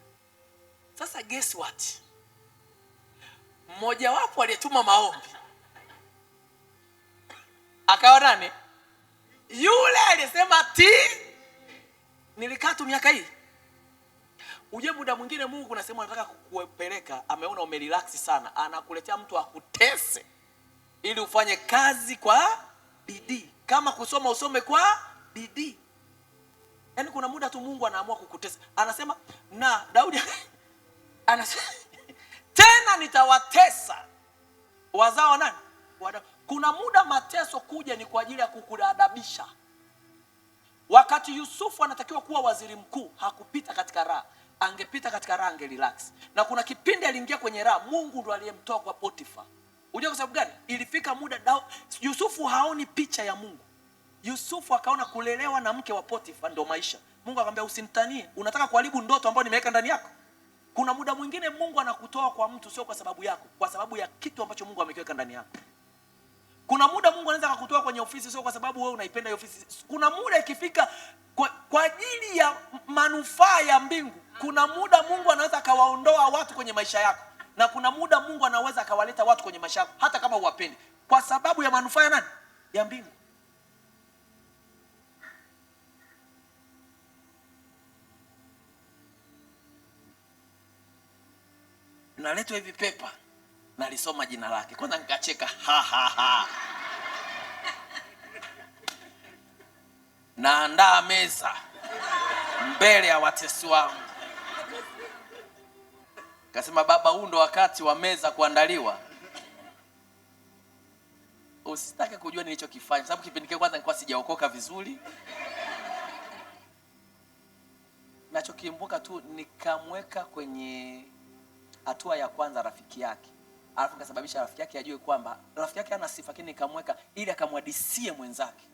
Sasa guess what? Mmoja wapo aliyetuma maombi akawa nani? Yule alisema nilikaa tu miaka hii. Uje muda mwingine Mungu unasema anataka kukupeleka, ameona umerelax sana, anakuletea mtu akutese ili ufanye kazi kwa bidii. Kama kusoma usome kwa bidii. Yaani kuna muda tu Mungu anaamua kukutesa. Anasema na Daudi anasema tena nitawatesa wazao nani? Kuna muda mateso kuja ni kwa ajili ya kukuadabisha. Wakati Yusufu anatakiwa kuwa waziri mkuu, hakupita katika raha. Angepita katika raha angerelax. Na kuna kipindi aliingia kwenye raha, Mungu ndo aliyemtoa kwa Potifa. Unajua kwa sababu gani? Ilifika muda Yusufu haoni picha ya Mungu. Yusufu akaona kulelewa na mke wa Potifa ndio maisha. Mungu akamwambia usinitanie, unataka kuharibu ndoto ambayo nimeweka ndani yako? Kuna muda mwingine Mungu anakutoa kwa mtu sio kwa sababu yako, kwa sababu ya kitu ambacho Mungu amekiweka ndani yako. Kuna muda Mungu anaweza kukutoa kwenye ofisi sio kwa sababu wewe unaipenda hiyo ofisi. Kuna muda ikifika kwa ajili ya manufaa ya mbingu. Kuna muda Mungu anaweza akawaondoa watu kwenye maisha yako. Na kuna muda Mungu anaweza akawaleta watu kwenye maisha yako hata kama huwapendi, kwa sababu ya manufaa ya nani? Ya mbingu. Naletwa hivi pepa, nalisoma jina lake. Kwanza nikacheka Naandaa meza mbele ya watesi wangu. Kasema baba, huu ndo wakati wa meza kuandaliwa. Usitake kujua nilichokifanya, sababu kipindi kile kwanza nilikuwa sijaokoka vizuri. Nachokikumbuka tu nikamweka kwenye hatua ya kwanza rafiki yake. Alafu nikasababisha rafiki yake ajue kwamba rafiki yake ana sifa, lakini nikamweka ili akamwadisie mwenzake.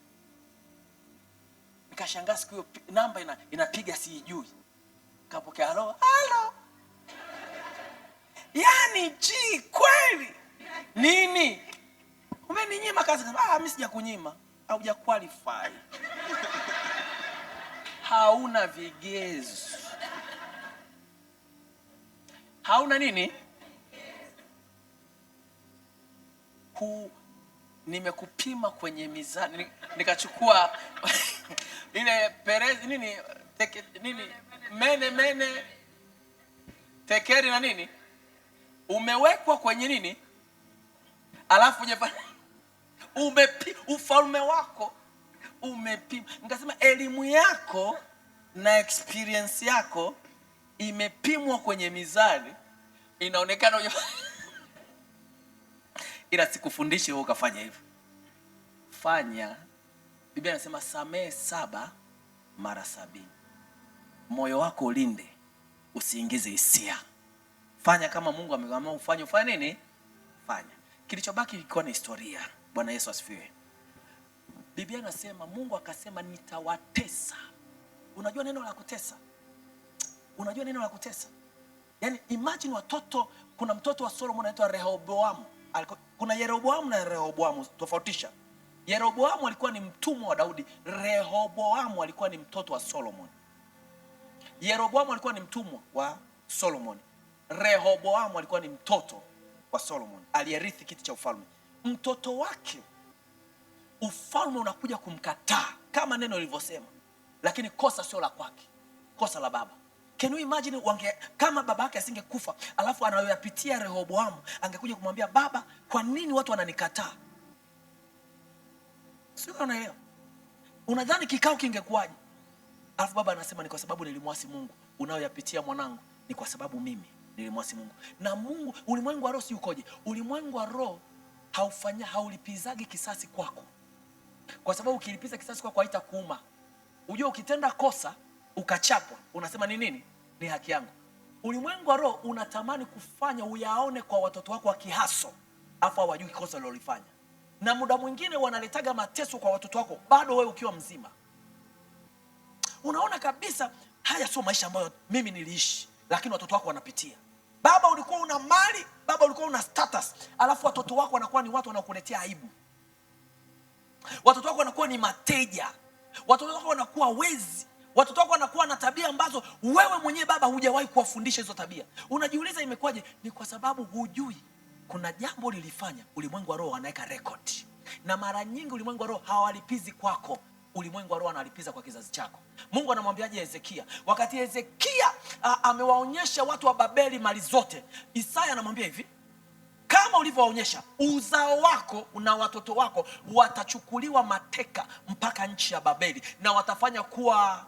Nikashangaa siku hiyo namba inapiga sijui. Kapokea, halo. Yaani kweli. Nini? Umeninyima kazi? Mimi sijakunyima. Hauja qualify. Hauna vigezo. Hauna nini? Nimekupima kwenye mizani. Nikachukua ile perezi mene tekeri na nini? Umewekwa kwenye nini? Alafu ufalme wako umepima. Nikasema elimu yako na experience yako imepimwa kwenye mizani. Inaonekana ila sikufundishi wewe ukafanya hivyo. Fanya. Biblia inasema samehe 7 mara 70. Moyo wako ulinde, usiingize hisia. Fanya kama Mungu ameamua ufanye nini? Fanya. Kilichobaki kilikuwa ni historia. Bwana Yesu asifiwe. Biblia inasema Mungu akasema nitawatesa. Unajua neno la kutesa? Unajua neno la kutesa? Yaani imagine watoto, kuna mtoto wa Solomon anaitwa Rehoboamu. Kuna Yeroboamu na Rehoboamu, tofautisha. Yeroboamu alikuwa ni mtumwa wa Daudi, Rehoboamu alikuwa ni mtoto wa Solomon. Yeroboamu alikuwa ni mtumwa wa Solomon. Rehoboamu alikuwa ni mtoto wa Solomon, aliyerithi kiti cha ufalme. Mtoto wake ufalme unakuja kumkataa kama neno lilivyosema, lakini kosa sio la kwake, kosa la baba. Can you imagine kama baba yake asingekufa, alafu anayoyapitia Rehoboamu, angekuja kumwambia baba, kwa nini watu wananikataa? Sio unaelewa? Unadhani kikao kingekuwaje? Alafu baba anasema ni kwa sababu nilimwasi Mungu. Unayoyapitia mwanangu ni kwa sababu mimi nilimwasi Mungu. Na Mungu, ulimwengu wa roho si ukoje? Ulimwengu wa roho haulipizagi kisasi kwako. Kwa sababu ukilipiza kisasi kwako haitakuuma. Unajua ukitenda kosa ukachapwa, unasema ni nini? Ni haki yangu. Ulimwengu wa roho unatamani kufanya uyaone kwa watoto wako wa kihaso, afu hawajui kosa lolifanya. Na muda mwingine wanaletaga mateso kwa watoto wako bado wewe ukiwa mzima. Unaona kabisa haya sio maisha ambayo mimi niliishi, lakini watoto wako wanapitia. Baba ulikuwa una mali, baba ulikuwa una status, alafu watoto wako wanakuwa ni watu wanakuletea aibu. Watoto wako wanakuwa ni mateja. Watoto wako wanakuwa wezi. Watoto wako wanakuwa na tabia ambazo wewe mwenyewe baba hujawahi kuwafundisha hizo tabia. Unajiuliza imekwaje? Ni kwa sababu hujui kuna jambo lilifanya. Ulimwengu wa roho anaweka record. Na mara nyingi ulimwengu wa roho hawalipizi kwako. Ulimwengu wa roho analipiza kwa kizazi chako. Mungu anamwambiaje Hezekia? Wakati Hezekia amewaonyesha watu wa Babeli mali zote, Isaya anamwambia hivi, kama ulivyowaonyesha, uzao wako na watoto wako watachukuliwa mateka mpaka nchi ya Babeli na watafanya kuwa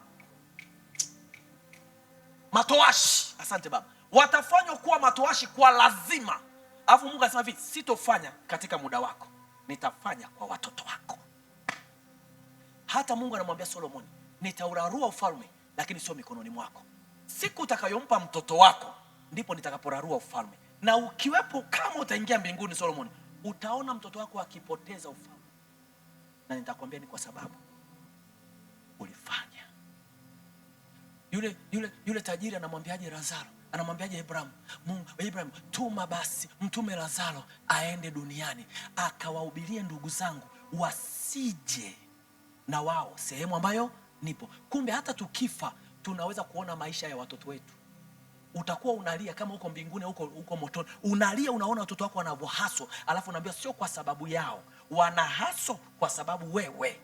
matoashi. Asante baba. Watafanywa kuwa matoashi kwa lazima. Alafu Mungu anasema hivi, sitofanya katika muda wako, nitafanya kwa watoto wako. Hata Mungu anamwambia Solomon, nitaurarua ufalme lakini sio mikononi mwako. Siku utakayompa mtoto wako ndipo nitakaporarua ufalme. Na ukiwepo, kama utaingia mbinguni Solomon, utaona mtoto wako akipoteza ufalme, na nitakwambia ni kwa sababu ulifanya. Yule tajiri anamwambiaje Lazaro? Anamwambiaje Abraham? Abraham, tuma basi, mtume Lazaro aende duniani akawahubirie ndugu zangu wasije na wao sehemu ambayo nipo. Kumbe hata tukifa tunaweza kuona maisha ya watoto wetu. Utakuwa unalia kama uko mbinguni, uko motoni, unalia, unaona watoto wako wanavyohaso, alafu unaambia sio kwa sababu yao, wanahaso kwa sababu wewe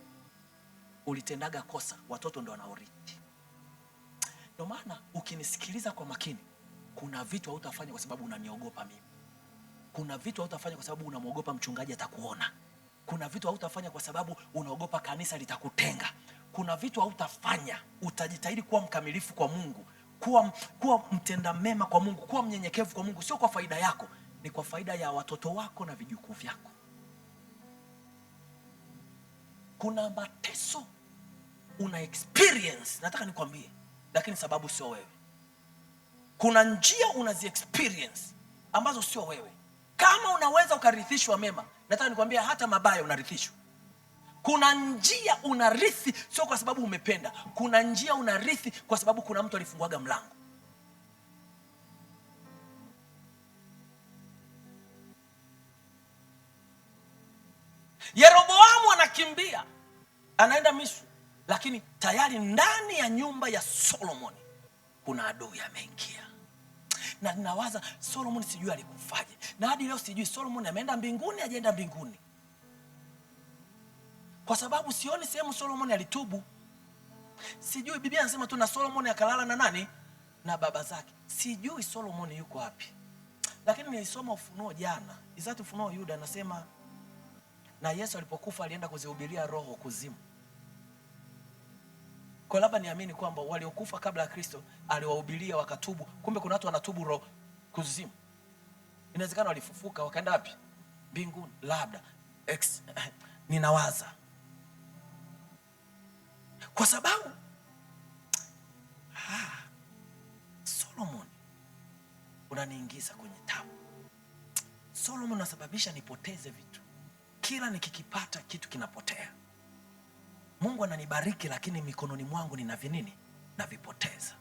ulitendaga kosa, watoto ndio wanaorithi. Ndio maana ukinisikiliza kwa makini, kuna vitu hautafanya kwa sababu unaniogopa mimi. Kuna vitu hautafanya kwa sababu unamwogopa mchungaji atakuona. Kuna vitu hautafanya kwa sababu unaogopa kanisa litakutenga. Kuna vitu hautafanya, utajitahidi kuwa mkamilifu kwa Mungu, kuwa mtenda mema kwa Mungu, kuwa mnyenyekevu kwa Mungu, sio kwa faida yako, ni kwa faida ya watoto wako na vijukuu vyako. Kuna mateso una experience, nataka nikwambie, lakini sababu sio wewe. Kuna njia unazi experience ambazo sio wewe. Kama unaweza ukarithishwa mema, nataka nikwambie hata mabaya unarithishwa. Kuna njia unarithi sio kwa sababu umependa. Kuna njia unarithi kwa sababu kuna mtu alifunguaga mlango. Yeroboamu anakimbia, anaenda Misri, lakini tayari ndani ya nyumba ya Solomoni kuna adui ameingia. Na ninawaza Solomoni sijui alikufaje. Na hadi leo sijui Solomoni ameenda mbinguni ajaenda mbinguni. Kwa sababu sioni sehemu Solomoni alitubu. Sijui, Biblia inasema tu na Solomoni akalala na nani? Na baba zake. Sijui Solomoni yuko wapi. Lakini nilisoma Ufunuo jana. Izati Ufunuo Yuda anasema na Yesu alipokufa alienda kuzihubiria roho kuzimu. Kwa labda niamini kwamba waliokufa kabla ya Kristo aliwahubiria wakatubu. Kumbe kuna watu wanatubu roho kuzimu. Inawezekana walifufuka wakaenda wapi? Mbinguni. Labda ninawaza. Kwa sababu Solomon unaniingiza kwenye tabu. Solomon unasababisha nipoteze vitu. Kila nikikipata kitu kinapotea. Mungu ananibariki lakini mikononi mwangu nina vinini? Na vipoteza.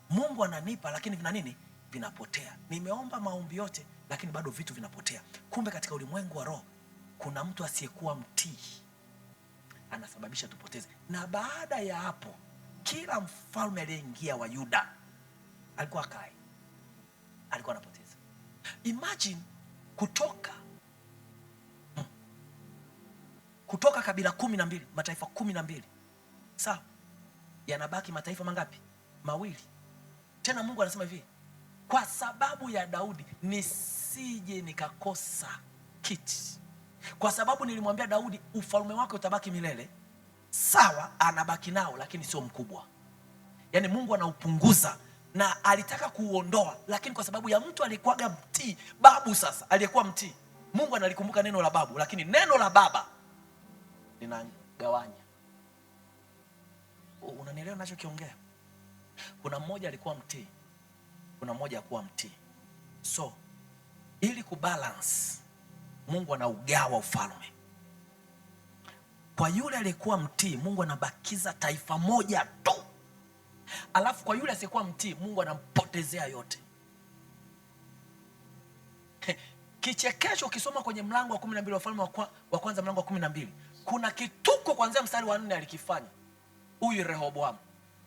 Mungu ananipa lakini vina nini? Vinapotea. Nimeomba maombi yote lakini bado vitu vinapotea. Kumbe katika ulimwengu wa roho kuna mtu asiyekuwa mtii anasababisha tupoteze. Na baada ya hapo kila mfalme aliyeingia wa Yuda alikuwa kai, alikuwa anapoteza. Imagine kutoka kabila 12, mataifa 12. Sawa? Yanabaki mataifa mangapi? Mawili. Tena Mungu anasema hivi, kwa sababu ya Daudi nisije nikakosa kiti. Kwa sababu nilimwambia Daudi ufalme wake utabaki milele. Sawa, anabaki nao lakini sio mkubwa. Yaani Mungu anaupunguza na alitaka kuuondoa, lakini kwa sababu ya mtu aliyekuwaga mtii, babu sasa aliyekuwa mtii, Mungu analikumbuka neno la babu, lakini neno la baba linagawanya. Unanielewa ninachokiongea? Kuna mmoja alikuwa mtii, kuna mmoja hakuwa mtii. So ili kubalance, Mungu anaugawa ufalme. Kwa yule aliyekuwa mtii, Mungu anabakiza taifa moja tu. Alafu kwa yule asiyekuwa mtii, Mungu anampotezea yote. Kichekesho ukisoma kwenye mlango wa 12 wa Wafalme wa kwanza mlango wa 12, kuna kituko kuanzia mstari wa 4 alikifanya huyu Rehoboamu.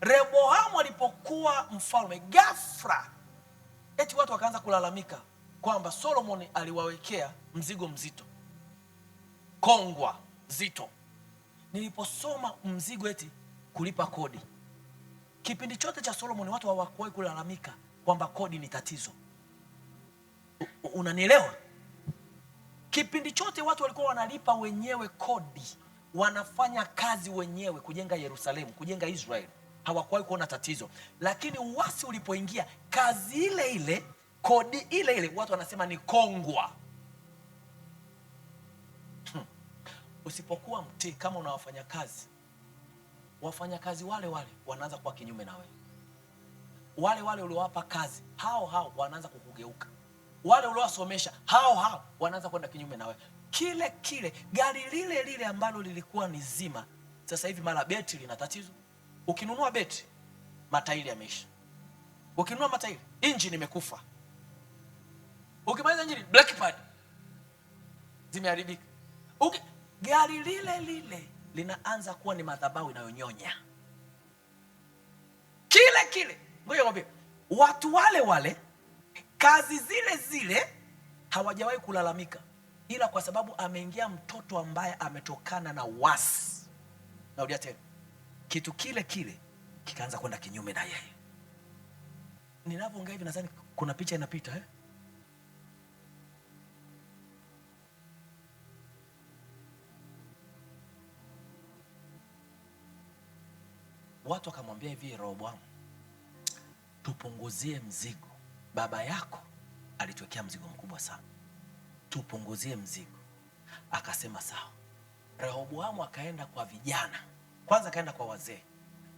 Rehoboamu alipokuwa mfalme, ghafla eti watu wakaanza kulalamika kwamba Solomon aliwawekea mzigo mzito, kongwa zito. Niliposoma mzigo eti kulipa kodi, kipindi chote cha Solomon watu hawakuwahi kulalamika kwamba kodi ni tatizo. Unanielewa? Kipindi chote watu walikuwa wanalipa wenyewe kodi, wanafanya kazi wenyewe kujenga Yerusalemu, kujenga Israeli. Hawakuwahi kuona tatizo. Lakini uasi ulipoingia, kazi ile ile, kodi ile ile, watu wanasema ni kongwa. Usipokuwa mtii, kama unawafanya kazi, wafanyakazi wale wale wanaanza kuwa kinyume na wewe. Wale wale uliowapa kazi, hao hao wanaanza kukugeuka. Wale uliowasomesha, hao hao wanaanza kwenda kinyume na wewe. kile kile, gari lile lile ambalo lilikuwa ni zima, sasa hivi mara beti lina tatizo. Ukinunua beti, matairi yameisha. Ukinunua matairi, engine imekufa. Ukimaliza engine, brake pad zimeharibika. Gari lile lile linaanza kuwa ni madhabahu inayonyonya. Kile kile. Ngoja nikwambie, watu wale wale, kazi zile zile, hawajawahi kulalamika, ila kwa sababu ameingia mtoto ambaye ametokana na uasi. Narudia tena, kitu kile kile kikaanza kwenda kinyume na yeye. Ninapoongea hivi nadhani kuna picha inapita Watu wakamwambia hivi, Rehoboamu, tupunguzie mzigo. Baba yako alituwekea mzigo mkubwa sana, tupunguzie mzigo. Akasema sawa. Rehoboamu akaenda kwa vijana, kwanza akaenda kwa wazee.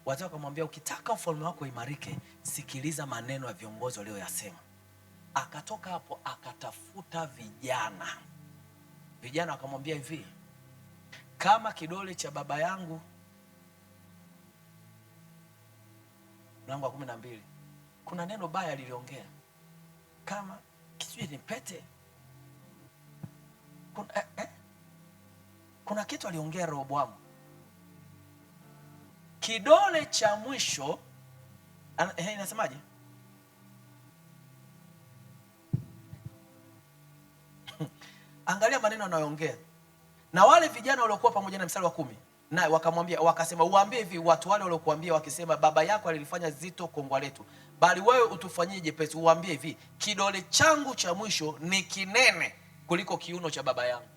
Wazee wakamwambia, ukitaka ufalme wako imarike, sikiliza maneno ya viongozi walioyasema. Akatoka hapo akatafuta vijana. Vijana wakamwambia hivi, kama kidole cha baba yangu, mlango wa 12, kuna neno baya liliongea, kama kisije ni pete. Kuna kitu aliongea Rehoboamu. Kidole cha mwisho inasemaje? Angalia maneno anayoongea. Na wale vijana waliokuwa pamoja na mstari wa 10, na wakamwambia, wakasema, uambie hivi watu wale waliokuambia wakisema, baba yako alilifanya zito kongwa letu, bali wewe utufanyie jepesi. Uambie hivi, kidole changu cha mwisho ni kinene kuliko kiuno cha baba yangu.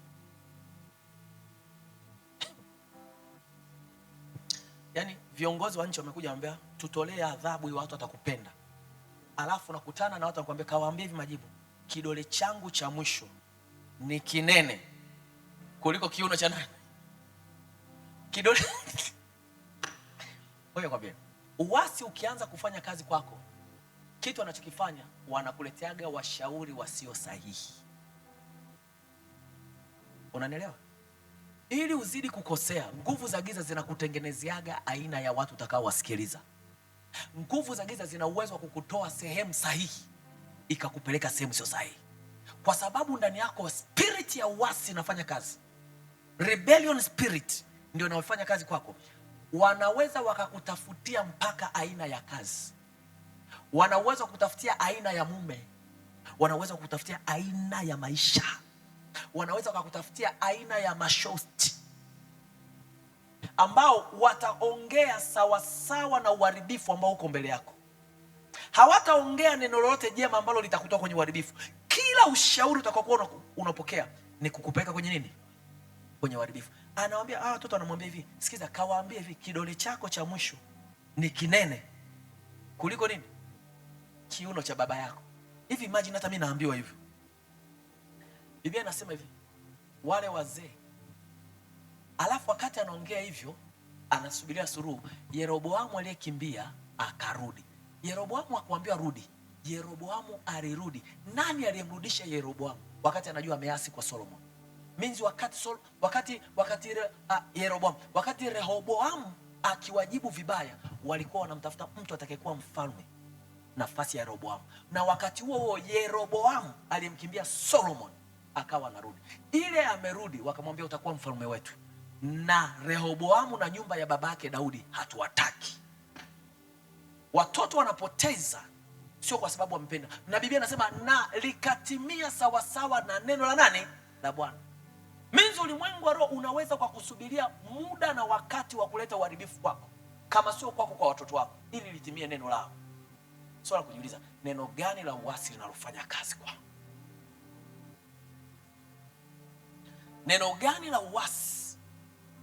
Yaani viongozi wa nchi wamekuja wanambia, tutolee adhabu ili watu watakupenda. Alafu nakutana na watu wanakuambia, kawaambie hivi majibu, kidole changu cha mwisho ni kinene kuliko kiuno cha nani? Kidole. Ngoja kwambie, uasi ukianza kufanya kazi kwako, kitu anachokifanya, wanakuleteaga washauri wasio sahihi. Unanielewa? Ili uzidi kukosea, nguvu za giza zinakutengenezeaga aina ya watu utakao wasikiliza. Nguvu za giza zina uwezo wa kukutoa sehemu sahihi ikakupeleka sehemu sio sahihi, kwa sababu ndani yako spirit ya uasi inafanya kazi. Rebellion spirit ndio inayofanya kazi kwako. Wanaweza wakakutafutia mpaka aina ya kazi, wanaweza kukutafutia aina ya mume, wanaweza kukutafutia aina ya maisha, wanaweza wakakutafutia aina ya mashosti ambao wataongea sawasawa na uharibifu ambao uko mbele yako. Hawataongea neno lolote jema ambalo litakutoa kwenye uharibifu. Kila ushauri utakaokuwa unapokea ni kukupeleka kwenye nini? Kwenye uharibifu. Anawaambia watoto, anamwambia hivi, sikiza, kawaambie hivi, kidole chako cha mwisho ni kinene kuliko nini? Kiuno cha baba yako. Hivi imagine hata mimi naambiwa hivyo. Biblia inasema hivi, wale wazee, alafu wakati anaongea hivyo, anasubiria suruhu. Yeroboamu aliyekimbia akarudi. Yeroboamu hakuambiwa rudi, Yeroboamu alirudi. Nani aliyemrudisha Yeroboamu wakati anajua ameasi kwa Solomon? Minzi wakati Rehoboamu akiwajibu vibaya, walikuwa wanamtafuta mtu atakayekuwa mfalme nafasi ya Rehoboamu. Na wakati huo Yeroboamu aliyemkimbia Solomon akawa anarudi. Ile amerudi, wakamwambia utakuwa mfalme wetu, na Rehoboamu na nyumba ya babake Daudi hatuwataki. Watoto wanapoteza sio kwa sababu wampenda. Na Biblia inasema na likatimia sawasawa na neno la nani? La Bwana. Minzi ulimwengu wa roho unaweza kwa kusubiria muda na wakati wa kuleta uharibifu kwako, kama sio kwako, kwa watoto wako, ili litimie neno lao. Swala kujiuliza, neno gani la uasi linalofanya kazi kwao? Neno gani la uasi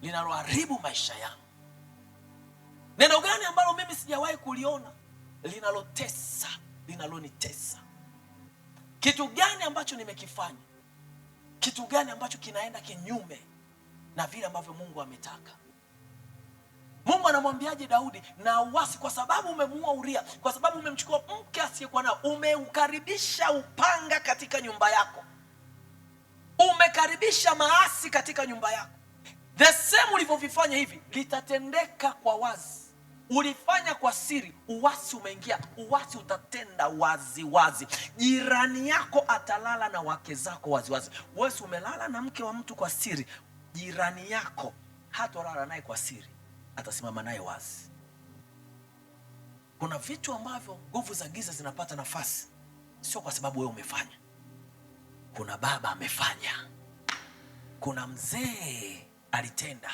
linaloharibu maisha yangu? Neno gani ambalo mimi sijawahi kuliona linalotesa, linalonitesa? Kitu gani ambacho nimekifanya? Kitu gani ambacho kinaenda kinyume na vile ambavyo Mungu ametaka? Mungu anamwambiaje Daudi? Na uasi kwa sababu umemuua Uria, kwa sababu umemchukua mke asiyekuwa nao, umeukaribisha upanga katika nyumba yako. Umekaribisha maasi katika nyumba yako. The same ulivyovifanya hivi litatendeka kwa wazi. Ulifanya kwa siri, uasi umeingia, uasi utatenda wazi wazi. Jirani yako atalala na wake zako wazi wazi. Wewe umelala na mke wa mtu kwa siri, jirani yako hatolala naye kwa siri, atasimama naye wazi. Kuna vitu ambavyo nguvu za giza zinapata nafasi, sio kwa sababu wewe umefanya. Kuna baba amefanya, kuna mzee alitenda,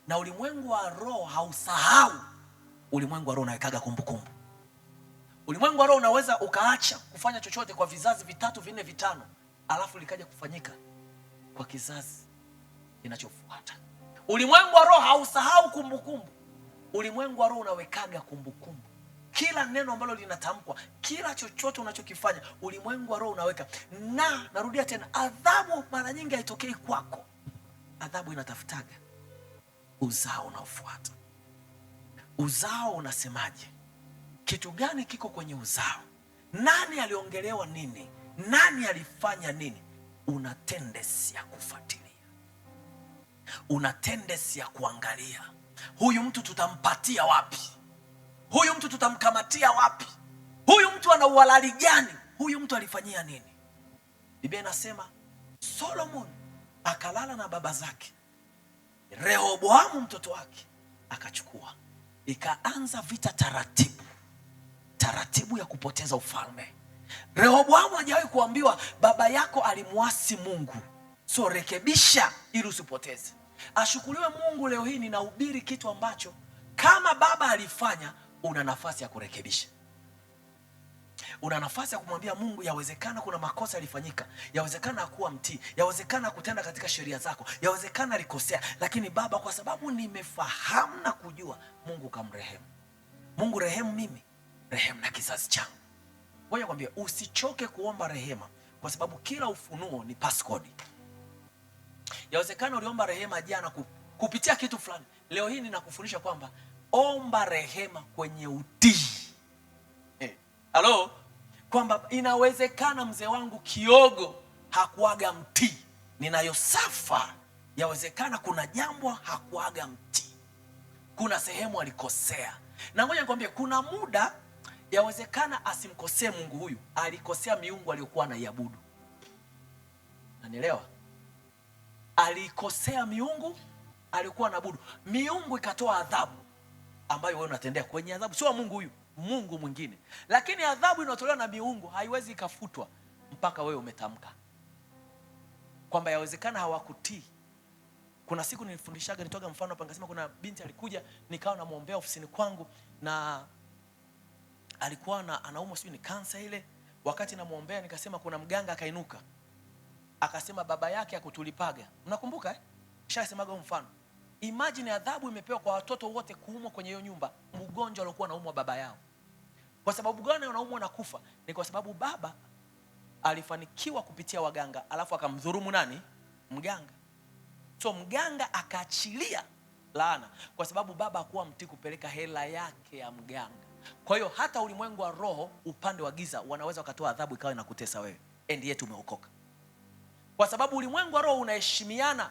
na ulimwengu wa roho hausahau. Ulimwengu wa roho unawekaga kumbukumbu. Ulimwengu wa roho unaweza ukaacha kufanya chochote kwa vizazi 3, 4, 5, alafu likaja kufanyika kwa kizazi kinachofuata. Ulimwengu wa roho hausahau kumbukumbu. Ulimwengu wa roho unawekaga kumbukumbu. Kila neno ambalo linatamkwa, kila chochote unachokifanya, ulimwengu wa roho unaweka. Na narudia tena, adhabu mara nyingi haitokei kwako. Adhabu inatafutaga uzao unaofuata. Uzao unasemaje? Kitu gani kiko kwenye uzao? Nani aliongelewa nini? Nani alifanya nini? Una tendency ya kufuatilia, una tendency ya kuangalia, huyu mtu tutampatia wapi? Huyu mtu tutamkamatia wapi? Huyu mtu ana uhalali gani? Huyu mtu alifanyia nini? Biblia inasema Solomon akalala na baba zake, Rehoboamu mtoto wake akachukua. Ikaanza vita taratibu, taratibu ya kupoteza ufalme. Rehoboamu hajawahi kuambiwa baba yako alimuasi Mungu, so rekebisha ili usipoteze. Ashukuriwe Mungu, leo hii ninahubiri kitu ambacho kama baba alifanya, una nafasi ya kurekebisha. Una nafasi ya kumwambia Mungu, yawezekana kuna makosa yalifanyika, yawezekana hakuwa mtii, yawezekana kutenda katika sheria zako, yawezekana alikosea, lakini baba, kwa sababu nimefahamu na kujua, Mungu kamrehemu. Mungu rehemu mimi, rehemu na kizazi changu. Ngoja kwambia, usichoke kuomba rehema, kwa sababu kila ufunuo ni passcode. Yawezekana uliomba rehema jana kupitia kitu fulani. Leo hii ninakufundisha kwamba omba rehema kwenye utii. Halo? Kwamba inawezekana mzee wangu Kiogo hakuaga mtii, ninayo safa. Yawezekana kuna jambo hakuaga mtii, kuna sehemu alikosea. Na ngoja nikwambie, kuna muda yawezekana asimkosee Mungu huyu, alikosea miungu aliyokuwa anaiabudu. Unanielewa? Alikosea miungu alikuwa anaabudu. Miungu ikatoa adhabu ambayo wewe unatendea kwenye adhabu, sio Mungu huyu, Mungu mwingine. Lakini adhabu inayotolewa na miungu haiwezi ikafutwa mpaka wewe umetamka kwamba yawezekana hawakutii. Kuna siku nilifundishaga, nitoga mfano hapa, nikasema kuna binti alikuja, nikawa namuombea ofisini kwangu, na alikuwa anaumwa, sio ni kansa ile. Wakati namuombea nikasema kuna mganga akainuka, akasema baba yake akutulipaga. Mnakumbuka Shasemaga mfano. Imagine adhabu imepewa kwa watoto wote kuumwa kwenye hiyo nyumba, mgonjwa alikuwa anaumwa baba yao. Kwa sababu gani wanaumwa na kufa? Ni kwa sababu baba alifanikiwa kupitia waganga, alafu akamdhulumu nani? Mganga. So mganga akaachilia laana kwa sababu baba hakuwa mtii kupeleka hela yake ya mganga. Kwa hiyo hata ulimwengu wa roho, upande wa giza, wanaweza wakatoa adhabu ikawa inakutesa wewe, endi yetu umeokoka. Kwa sababu ulimwengu wa roho unaheshimiana.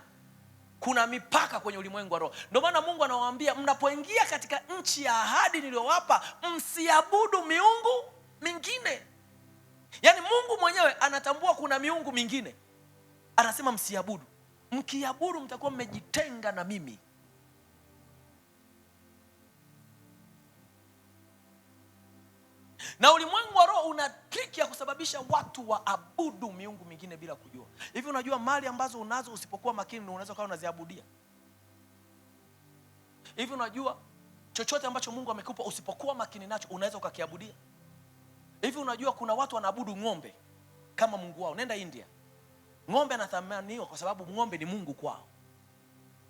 Kuna mipaka kwenye ulimwengu wa roho. Ndio maana Mungu anawaambia, mnapoingia katika nchi ya ahadi niliyowapa, msiabudu miungu mingine. Yaani Mungu mwenyewe anatambua kuna miungu mingine, anasema msiabudu. Mkiabudu mtakuwa mmejitenga na mimi. Na ulimwengu wa roho una trick ya kusababisha watu waabudu miungu mingine bila kujua. Hivi unajua mali ambazo unazo usipokuwa makini unaweza kawa unaziabudia? Hivi unajua chochote ambacho Mungu amekupa usipokuwa makini nacho unaweza ukakiabudia? Hivi unajua kuna watu wanaabudu ng'ombe kama Mungu wao? Nenda India, ng'ombe anathaminiwa kwa sababu ng'ombe ni Mungu kwao.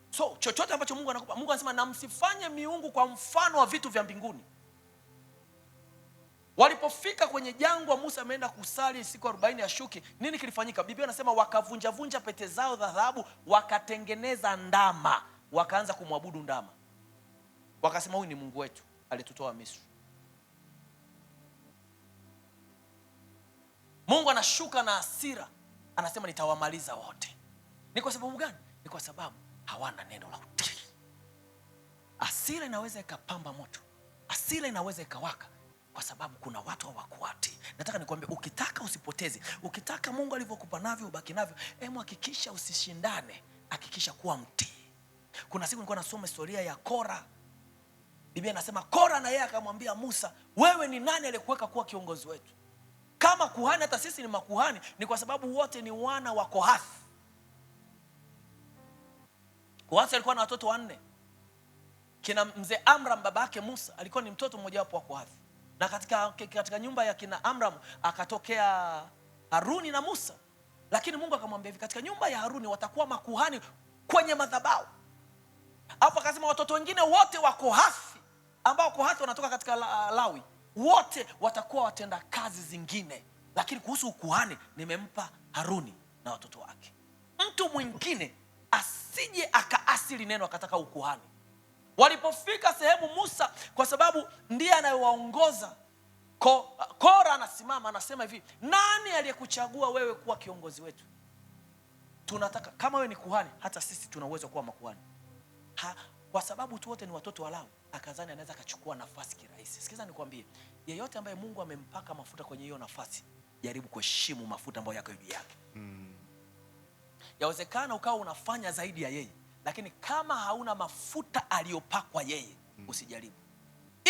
So chochote ambacho Mungu anakupa, Mungu anasema na msifanye miungu kwa mfano wa vitu vya mbinguni. Walipofika kwenye jangwa, Musa ameenda kusali siku 40 ya shuki. Nini kilifanyika? Biblia inasema wakavunja vunja pete zao za dhahabu, wakatengeneza ndama, wakaanza kumwabudu ndama. Wakasema huyu ni Mungu wetu alitutoa Misri. Mungu anashuka na hasira, anasema nitawamaliza wote. Ni kwa sababu gani? Ni kwa sababu hawana neno la utii. Hasira inaweza ikapamba moto, hasira inaweza ikawaka kwa sababu kuna watu hawakuatii. Nataka nikwambie, ukitaka usipoteze, ukitaka Mungu alivyokupa navyo ubaki navyo, hakikisha usishindane, hakikisha kuwa mtii. Kuna siku nilikuwa nasoma historia ya Kora. Biblia inasema Kora na yeye akamwambia Musa, wewe ni nani aliyekuweka kuwa kiongozi wetu? Kama kuhani, hata sisi ni makuhani, ni kwa sababu wote ni wana wa Kohathi. Kohathi alikuwa na watoto 4. Kina mzee Amram baba yake Musa alikuwa ni mtoto mmoja wapo wa Kohathi. Na katika nyumba ya kina Amram akatokea Haruni na Musa. Lakini Mungu akamwambia hivi, katika nyumba ya Haruni watakuwa makuhani kwenye madhabahu. Hapo akasema watoto wengine wote wa Kohathi, ambao Kohathi wanatoka katika Lawi, wote watakuwa watenda kazi zingine. Lakini kuhusu ukuhani nimempa Haruni na watoto wake. Mtu mwingine asije akaasili neno akataka ukuhani. Walipofika sehemu, Musa kwa sababu ndiye anayewaongoza, Kora anasimama anasema hivi, nani aliyekuchagua wewe kuwa kiongozi wetu? Tunataka kama wewe ni kuhani, hata sisi tuna uwezo kuwa makuhani. Kwa sababu tu wote ni watoto wa Lawi, akazani anaweza akachukua nafasi kirahisi. Sikiza nikwambie, yeyote ambaye Mungu amempaka mafuta kwenye hiyo nafasi, jaribu kuheshimu mafuta ambayo yako juu yake. Yawezekana ukawa unafanya zaidi ya yeye, lakini kama hauna mafuta aliyopakwa yeye, usijaribu.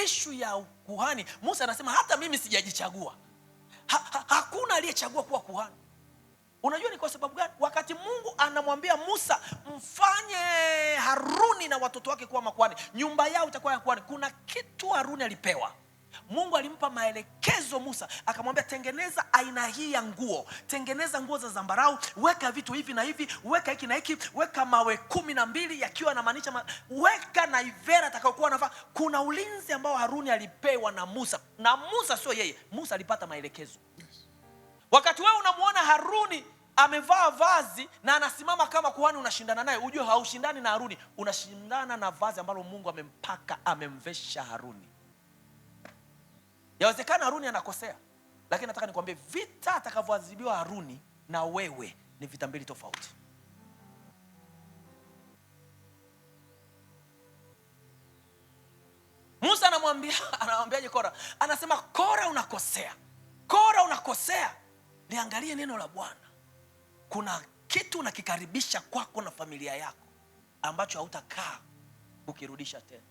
Ishu ya kuhani, Musa anasema hata mimi sijajichagua. Hakuna aliyechagua kuwa kuhani. Unajua ni kwa sababu gani? Wakati Mungu anamwambia Musa mfanye Haruni na watoto wake kuwa makuhani, nyumba yao itakuwa ya kuhani, kuna kitu Haruni alipewa. Mungu alimpa maelekezo Musa, akamwambia tengeneza aina hii ya nguo, tengeneza nguo za zambarau, weka vitu hivi na hivi, weka hiki na hiki, weka mawe 12 yakiwa yanamaanisha weka na ivera atakayokuwa anavaa. Kuna ulinzi ambao Haruni alipewa na Musa, na Musa sio yeye, Musa alipata maelekezo. Wakati wewe unamuona Haruni amevaa vazi na anasimama kama kuhani, unashindana naye, ujue haushindani na Haruni, unashindana na vazi ambalo Mungu amempaka, amemvesha Haruni. Yawezekana Haruni anakosea, lakini nataka nikwambie vita atakavyoadhibiwa Haruni na wewe ni vita mbili tofauti. Musa anamwambiaje Kora? Anasema Kora unakosea. Kora unakosea. Niangalie neno la Bwana. Kuna kitu unakikaribisha kwako na familia yako ambacho hautakaa ukirudisha tena.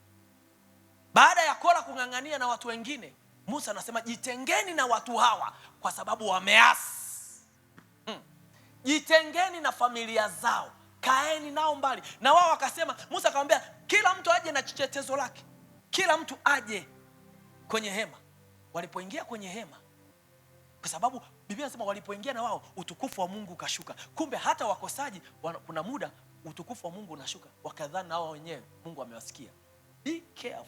Baada ya Kora kung'ang'ania na watu wengine, Musa anasema jitengeni na watu hawa kwa sababu wameasi. Jitengeni na familia zao, kaeni nao mbali. Na wao wakasema, Musa akamwambia kila mtu aje na chetezo lake, kila mtu aje kwenye hema. Walipoingia kwenye hema, kwa sababu Biblia inasema walipoingia na wao utukufu wa Mungu ukashuka. Kumbe hata wakosaji kuna muda utukufu wa Mungu unashuka, wakadhani na wao wenyewe Mungu amewasikia. Be careful.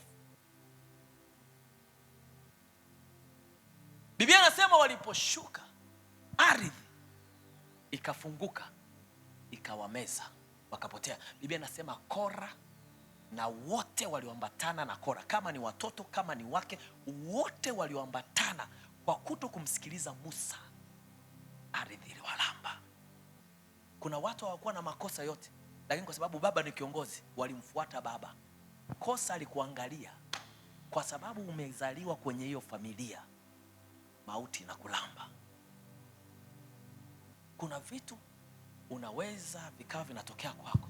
Biblia inasema waliposhuka, ardhi ikafunguka, ikawameza, wakapotea. Biblia inasema Kora na wote walioambatana na Kora, kama ni watoto, kama ni wake, wote walioambatana, kwa kuto kumsikiliza Musa, ardhi iliwalamba. Kuna watu hawakuwa na makosa yote, lakini kwa sababu baba ni kiongozi, walimfuata baba. Kosa alikuangalia, kwa sababu umezaliwa kwenye hiyo familia, mauti na kulamba. Kuna vitu unaweza vikawa vinatokea kwako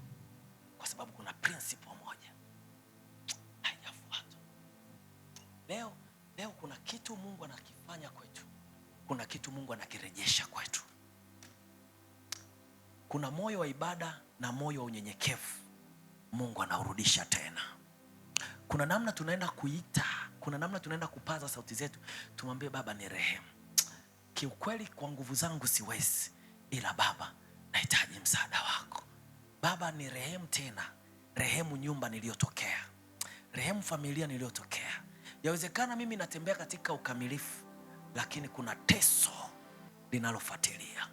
kwa sababu kuna principle moja haijafuatwa. Leo kuna kitu Mungu anakifanya kwetu, kuna kitu Mungu anakirejesha kwetu. Kuna moyo wa ibada na moyo wa unyenyekevu, Mungu anaurudisha tena. Kuna namna tunaenda kuita, kuna namna tunaenda kupaza sauti zetu, tumwambie Baba ni rehemu. Kiukweli kwa nguvu zangu siwezi, ila Baba nahitaji msaada wako. Baba ni rehemu tena, rehemu nyumba niliyotokea, rehemu familia niliyotokea. Yawezekana mimi natembea katika ukamilifu, lakini kuna teso linalofuatilia.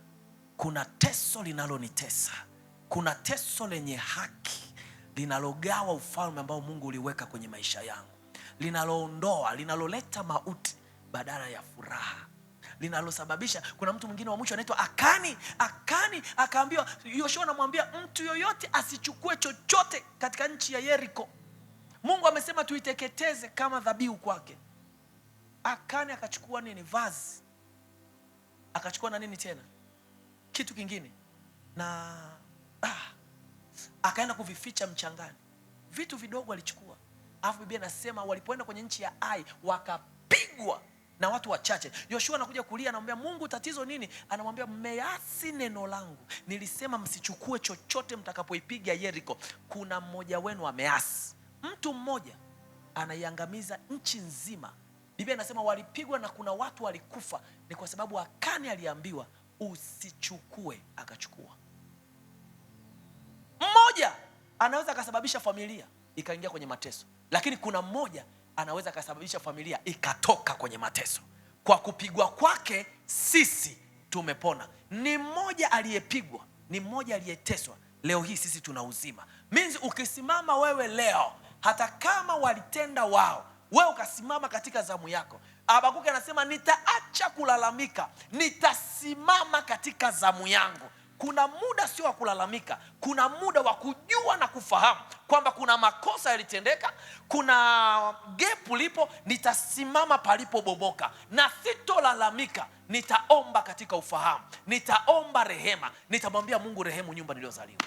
Kuna teso linalonitesa. Kuna teso lenye haki linalogawa ufalme ambao Mungu uliweka kwenye maisha yangu, linaloondoa, linaloleta mauti badala ya furaha. linalosababisha. Kuna mtu mwingine wa mwisho anaitwa Akani. Akani akaambiwa, Yoshua anamwambia mtu yoyote asichukue chochote katika nchi ya Yeriko. Mungu amesema tuiteketeze kama dhabihu kwake. Akani akachukua nini? Vazi. Akachukua na nini tena? Kitu kingine. Na akaenda kuvificha mchangani. Vitu vidogo alichukua. Alafu Biblia inasema walipoenda kwenye nchi ya Ai wakapigwa na watu wachache. Yoshua anakuja kulia, anamwambia Mungu, tatizo nini? Anamwambia mmeasi neno langu. Nilisema msichukue chochote mtakapoipiga Yeriko. Kuna mmoja wenu ameasi. Mtu mmoja anaiangamiza nchi nzima. Biblia inasema walipigwa na kuna watu walikufa. Ni kwa sababu Akani aliambiwa usichukue, akachukua. Mmoja anaweza akasababisha familia ikaingia kwenye mateso, lakini kuna mmoja anaweza akasababisha familia ikatoka kwenye mateso. Kwa kupigwa kwake sisi tumepona. Ni mmoja aliyepigwa, ni mmoja aliyeteswa. Leo hii sisi tuna uzima. Means ukisimama wewe leo, hata kama walitenda wao, wewe ukasimama katika zamu yako. Habakuki anasema nitaacha kulalamika, nitasimama katika zamu yangu. Kuna muda sio wa kulalamika, kuna muda wa kujua na kufahamu kwamba kuna makosa yalitendeka, kuna gap lipo. Nitasimama palipo boboka na sitolalamika. Nitaomba katika ufahamu, nitaomba rehema, nitamwambia Mungu rehemu nyumba niliyozaliwa.